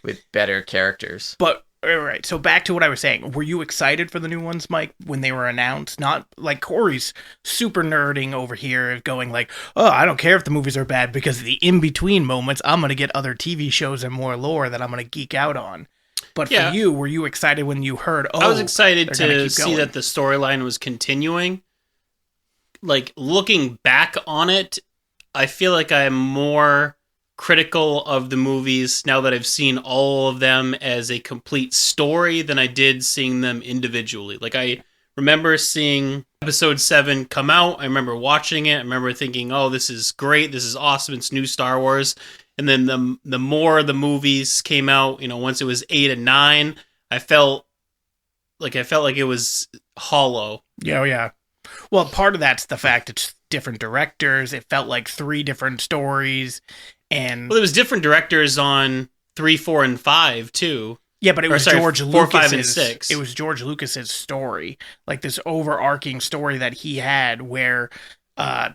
With better characters. But, all right, so back to what I was saying. Were you excited for the new ones, Mike, when they were announced? Not like Corey's super nerding over here, going like, oh, I don't care if the movies are bad because the in-between moments, I'm going to get other TV shows and more lore that I'm going to geek out on. But for you, were you excited when you heard, I was excited to see going? that the storyline was continuing. Like, looking back on it, I feel like I'm more critical of the movies now that I've seen all of them as a complete story than I did seeing them individually. Like, I remember seeing Episode 7 come out. I remember watching it. I remember thinking, oh, this is great. This is awesome. It's new Star Wars. And then the more the movies came out, once it was 8 and 9, I felt like it was hollow. Yeah, yeah. Well, part of that's the fact it's different directors. It felt like 3 different stories. And there was different directors on 3, 4, and 5 too. Yeah, but it was George 4, 5, and Lucas's. 6. It was George Lucas's story, like this overarching story that he had, where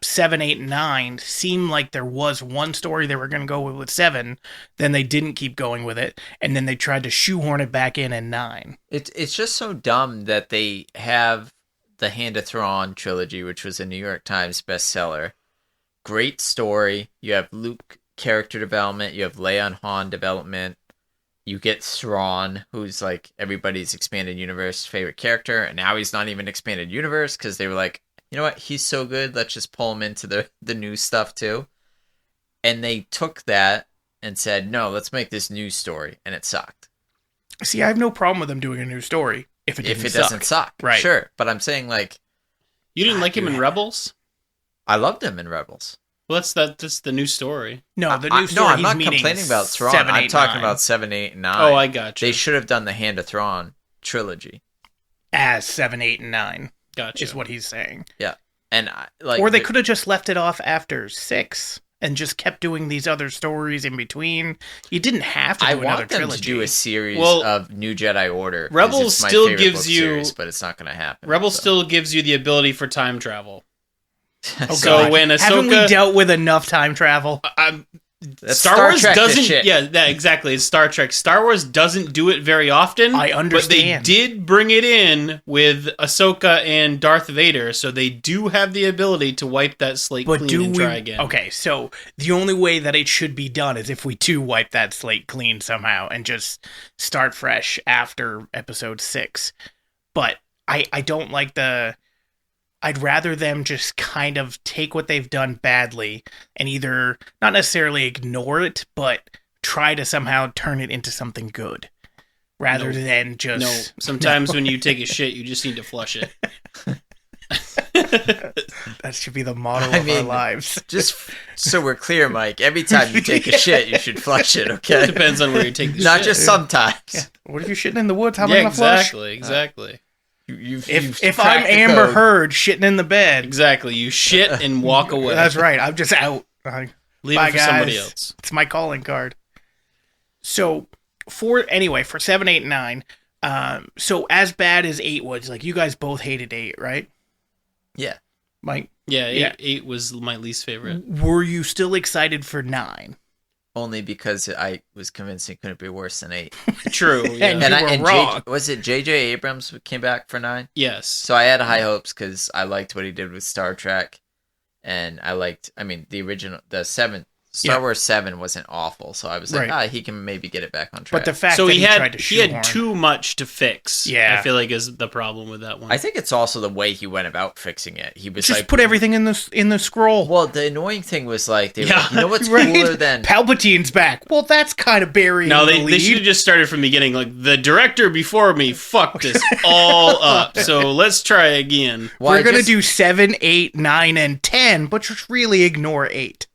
7, 8, and 9 seemed like there was one story they were going to go with 7. Then they didn't keep going with it, and then they tried to shoehorn it back in 9. It's just so dumb that they have the Hand of Thrawn trilogy, which was a New York Times bestseller. Great story. You have Luke character development. You have Leia and Han development. you get Thrawn, who's like everybody's expanded universe favorite character, and now he's not even expanded universe because they were like, you know what, he's so good, let's just pull him into the new stuff too. And they took that and said, no, let's make this new story, and it sucked. See, I have no problem with them doing a new story if it doesn't suck, right? Sure, but I'm saying like, you didn't like him in Rebels? I loved him in Rebels. Well, that's the new story. No, the new story. No, I'm not complaining about Thrawn. 7, 8, I'm talking 9. about 7, 8, and 9. Oh, I got you. They should have done the Hand of Thrawn trilogy as 7, 8, and 9. Gotcha. Is what he's saying. Yeah, and like, or they could have just left it off after 6 and just kept doing these other stories in between. You didn't have to do another want them trilogy. to do a series of New Jedi Order. Rebels it's my still favorite gives book you, series, but it's not going to happen. Rebels still gives you the ability for time travel. Oh, so God. when Ahsoka, haven't we dealt with enough time travel? Star Wars Trek, doesn't. Yeah, that exactly. It's Star Trek. Star Wars doesn't do it very often. I understand, but they did bring it in with Ahsoka and Darth Vader, so they do have the ability to wipe that slate clean and try again. Okay, so the only way that it should be done is if we do wipe that slate clean somehow and just start fresh after Episode 6. But I don't like the. I'd rather them just kind of take what they've done badly and either not necessarily ignore it, but try to somehow turn it into something good. Rather than just... No, sometimes when you take a shit, you just need to flush it. That should be the motto of our lives. Just so we're clear, Mike, every time you take a shit, you should flush it, okay? It depends on where you take the shit. Not just sometimes. Yeah. What if you're shitting in the woods? How am I going to flush? Exactly. If I'm Amber Heard shitting in the bed. Exactly. You shit and walk away. That's right. I'm just out. Leave it for somebody else. It's my calling card. So, for 7, 8, and 9, so as bad as 8 was, like, you guys both hated 8, right? Yeah. Mike? Yeah, 8 was my least favorite. Were you still excited for 9? Only because I was convinced it couldn't be worse than 8. True. Yeah. and you were wrong. Was it J.J. Abrams who came back for 9? Yes. So I had high hopes because I liked what he did with Star Trek. And the original, the 7, Star Wars 7 wasn't awful. So I was like, he can maybe get it back on track. But the fact that he tried to shoehorn. He had too much to fix. Yeah. I feel like is the problem with that one. I think it's also the way he went about fixing it. He was just put everything in the scroll. Well, the annoying thing was like, they were like, you know what's cooler than... Palpatine's back. Well, that's kind of burying the lead. They should have just started from the beginning. Like, the director before me fucked this all up. So let's try again. We're going to do 7, 8, 9, and 10, but just really ignore 8.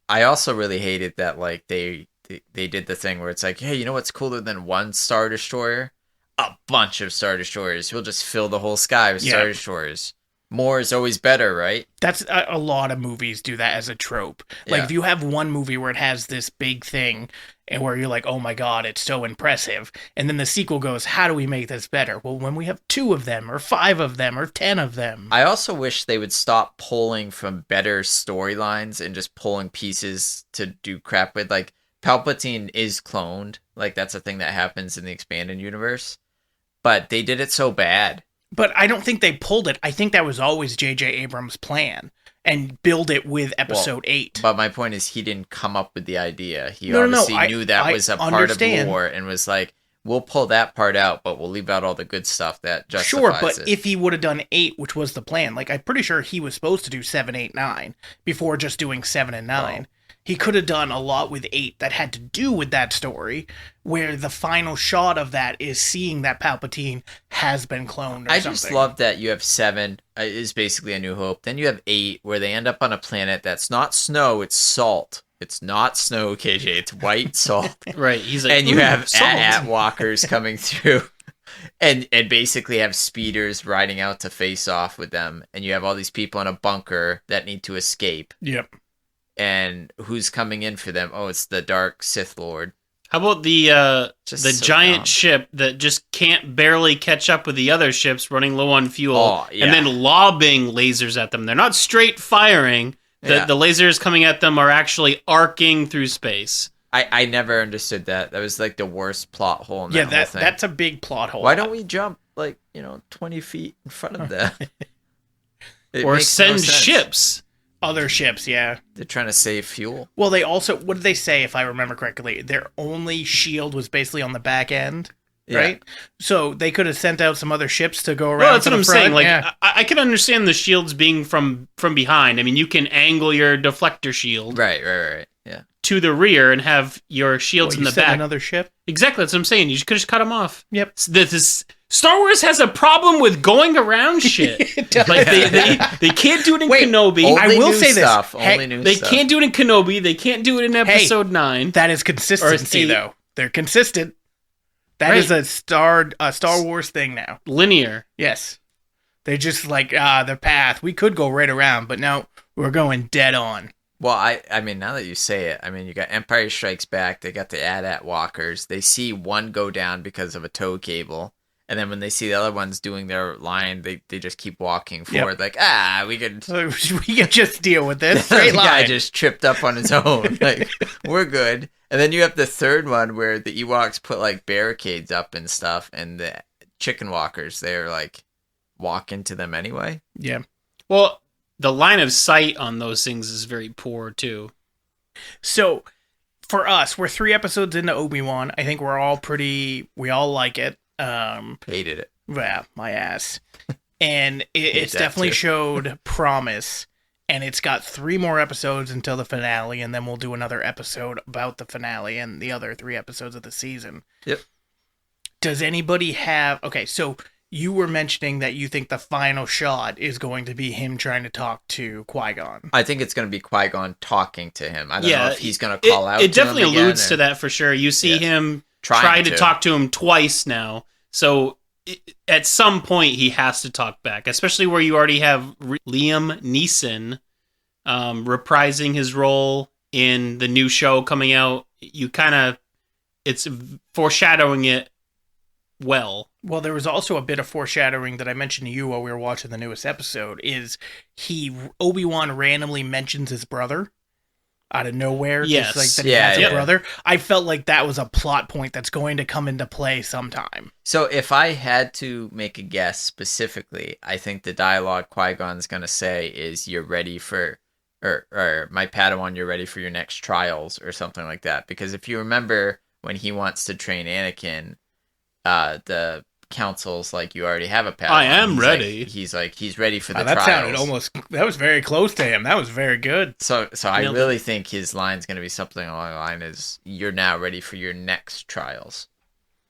I also really hated that, like, they did the thing where it's like, hey, you know what's cooler than one Star Destroyer? A bunch of Star Destroyers. We'll just fill the whole sky with Star Destroyers. More is always better, right? That's a lot of movies do that as a trope. Like, if you have one movie where it has this big thing and where you're like, oh my god, it's so impressive, and then the sequel goes, how do we make this better? Well, when we have 2 of them, or 5 of them, or 10 of them. I also wish they would stop pulling from better storylines and just pulling pieces to do crap with. Like, Palpatine is cloned. Like, that's a thing that happens in the expanded universe. But they did it so bad. But I don't think they pulled it. I think that was always J.J. Abrams' plan. And build it with Episode 8. But my point is, he didn't come up with the idea. He obviously knew that was a part of lore and was like, we'll pull that part out, but we'll leave out all the good stuff that justifies it. Sure, but it. if he would have done 8, which was the plan, like, I'm pretty sure he was supposed to do 7, 8, 9 before just doing 7 and 9. He could have done a lot with 8 that had to do with that story, where the final shot of that is seeing that Palpatine has been cloned or I something. just love that you have 7, is basically A New Hope. Then you have 8, where they end up on a planet that's not snow, it's salt. It's not snow, KJ, it's white salt. Right, he's like, and you have salt. walkers coming through. And basically have speeders riding out to face off with them. And you have all these people in a bunker that need to escape. Yep. And who's coming in for them? Oh, it's the Dark Sith Lord. How about the so giant dumb. ship that just can't barely catch up with the other ships running low on fuel, Oh, yeah. and then lobbing lasers at them? They're not straight firing. The lasers coming at them are actually arcing through space. I never understood that. That was like the worst plot hole in that whole thing. That's a big plot hole. Why don't we jump 20 feet in front of them? Or send ships Other ships, yeah. They're trying to save fuel. Well, they also, what did they say, if I remember correctly? Their only shield was basically on the back end, right? So they could have sent out some other ships to go around. Well, that's what I'm front. saying. Like, Yeah. I can understand the shields being from behind. I mean, you can angle your deflector shield Right. Yeah. to the rear and have your shields What, in you the sent back. another ship? Exactly, that's what I'm saying. You could just cut them off. Yep. Star Wars has a problem with going around shit. Like they can't do it in Wait, Kenobi. Only I will new say this. stuff. Hey, Only new They stuff. can't do it in Kenobi. They can't do it in Episode 9. That is consistency, Or though. They're consistent. That Right. is a Star Wars thing now. Linear. Yes. They're just like, the path. We could go right around, but no, we're going dead on. Well, I mean, now that you say it, I mean, you got Empire Strikes Back. They got the AT-AT walkers. They see one go down because of a tow cable. And then when they see the other ones doing their line, they just keep walking forward. Like, we could... We can just deal with this. the Straight guy line. just tripped up on his own. Like, we're good. And then you have the third one where the Ewoks put, like, barricades up and stuff. And the chicken walkers, they're, like, walk into them anyway. Yeah. Well, the line of sight on those things is very poor, too. So, for us, we're 3 episodes into Obi-Wan. I think we all like it. Hated it. Yeah, my ass. And it's that definitely too. showed promise. And it's got 3 more episodes until the finale, and then we'll do another episode about the finale and the other 3 episodes of the season. Yep. Does anybody have... Okay, so you were mentioning that you think the final shot is going to be him trying to talk to Qui-Gon. I think it's going to be Qui-Gon talking to him. I don't know if he's going to It- call out It to him definitely again alludes or- to that for sure. You see Yeah. him Trying try to to. talk to him twice now. So at some point he has to talk back, especially where you already have Liam Neeson reprising his role in the new show coming out. It's foreshadowing it well. Well, there was also a bit of foreshadowing that I mentioned to you while we were watching the newest episode, is Obi-Wan randomly mentions his brother out of nowhere. Yes. Just like that he Yeah, has yeah. a brother. I felt like that was a plot point that's going to come into play sometime. So if I had to make a guess specifically, I think the dialogue Qui-Gon's going to say is, you're ready for, or my Padawan, you're ready for your next trials, or something like that. Because if you remember when he wants to train Anakin, the council's like, you already have a Padawan. I am He's ready. He's ready for the That trials. that was very close to him. That was very good. So I Nailed really think his line's going to be something along the line is, you're now ready for your next trials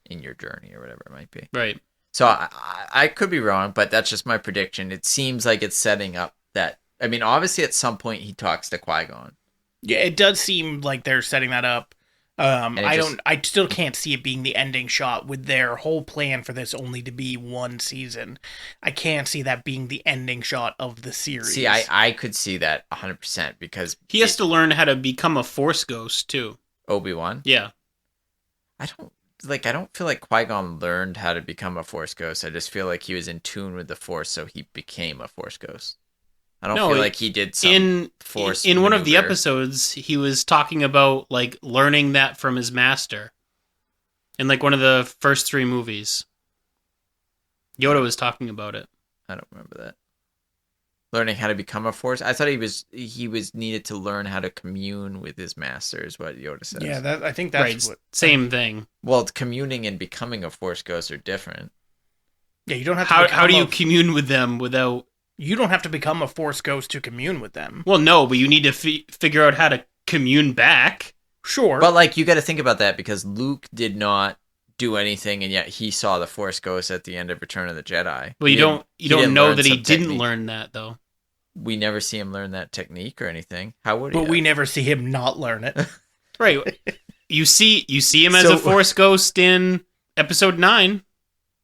in your journey, or whatever it might be. Right. So I could be wrong, but that's just my prediction. It seems like it's setting up that, I mean, obviously at some point he talks to Qui-Gon. Yeah, it does seem like they're setting that up. I still can't see it being the ending shot with their whole plan for this only to be 1 season. I can't see that being the ending shot of the series. See, I could see that 100% because He has to learn how to become a Force ghost too. Obi-Wan. Yeah. I don't feel like Qui-Gon learned how to become a Force ghost. I just feel like he was in tune with the Force, so he became a Force ghost. I don't feel like he did some Force in one of the maneuver. episodes, he was talking about like learning that from his master. In like one of the first 3 movies, Yoda was talking about it. I don't remember that. Learning how to become a Force. I thought he was needed to learn how to commune with his master, is what Yoda says. Yeah, I think that's Right, what. same thing. Well, communing and becoming a Force ghost are different. Yeah, you don't have to. How do you commune with them without? You don't have to become a Force ghost to commune with them. Well, no, but you need to figure out how to commune back. Sure, But like, you got to think about that because Luke did not do anything, and yet he saw the Force ghost at the end of Return of the Jedi. Well, you don't didn't know learn that he some didn't technique. learn that though. We never see him learn that technique or anything. How would he? but we never see him not learn it. Right. You see him as So- a Force ghost in Episode 9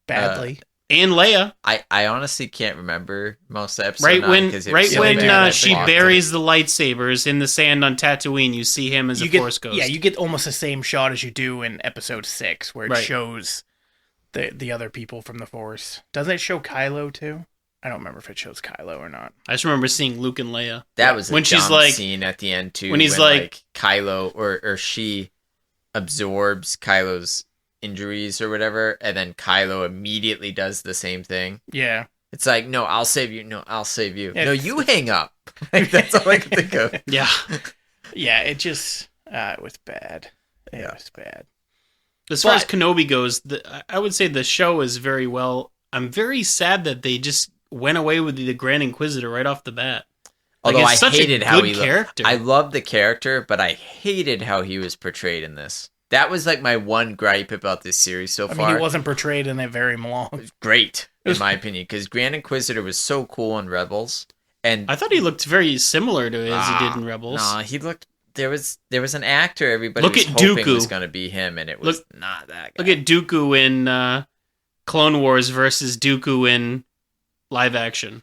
Badly. and Leia. I honestly can't remember most of episode Right 9 when 'cause it was so bad that she they walked buries the lightsabers in the sand on Tatooine, you see him as a Force ghost. Yeah, you get almost the same shot as you do in Episode 6, where it Right. shows the other people from the Force. Doesn't it show Kylo too? I don't remember if it shows Kylo or not. I just remember seeing Luke and Leia. That was a When dumb she's like- scene at the end too. when he's like- Kylo or she absorbs Kylo's injuries or whatever, and then Kylo immediately does the same thing. Yeah. It's like, no, I'll save you. No, I'll save you. Yeah. No, you hang up. Like, that's all I can think of. Yeah. Yeah, it just it was bad. It was bad. As far as Kenobi goes, I would say the show is very well. I'm very sad that they just went away with the Grand Inquisitor right off the bat. Like, Although it's I such hated a how good he character. I loved the character, but I hated how he was portrayed in this. That was like my one gripe about this series so far. I mean, he wasn't portrayed in it very long. Great, in my opinion, because Grand Inquisitor was so cool in Rebels, and I thought he looked very similar to as he did in Rebels. Nah, he looked. There was an actor everybody Look was at hoping Dooku. was going to be him, and it was not that guy. Look at Dooku in Clone Wars versus Dooku in live action.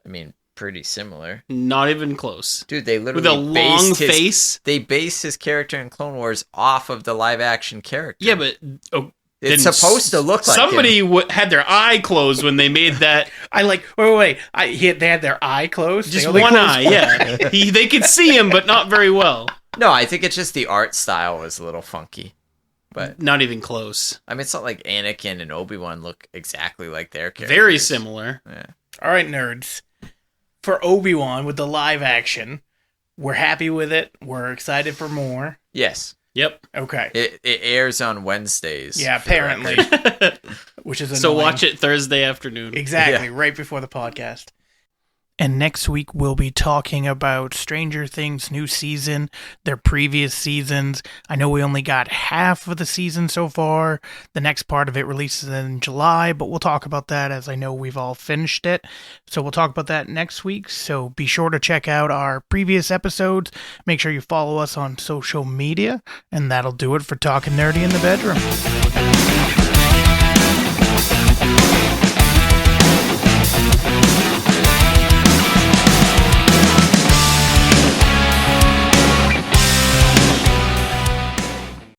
I mean, pretty similar. Not even close. Dude, they literally With a long based his, face. They based his character in Clone Wars off of the live action character. Yeah, but it's supposed to look like somebody him. had their eye closed when they made that. Wait. They had their eye closed? Just one eye, yeah. They could see him, but not very well. No, I think it's just the art style was a little funky. But Not even close. I mean, it's not like Anakin and Obi-Wan look exactly like their characters. Very similar. Yeah. All right, nerds. For Obi-Wan with the live action, we're happy with it. We're excited for more. Yes. Yep. Okay. It airs on Wednesdays. Yeah, for the apparently. record. Which is annoying. So watch it Thursday afternoon. Exactly, Yeah. right before the podcast. And next week, we'll be talking about Stranger Things' new season, their previous seasons. I know we only got half of the season so far. The next part of it releases in July, but we'll talk about that as I know we've all finished it. So we'll talk about that next week. So be sure to check out our previous episodes. Make sure you follow us on social media. And that'll do it for Talking Nerdy in the Bedroom.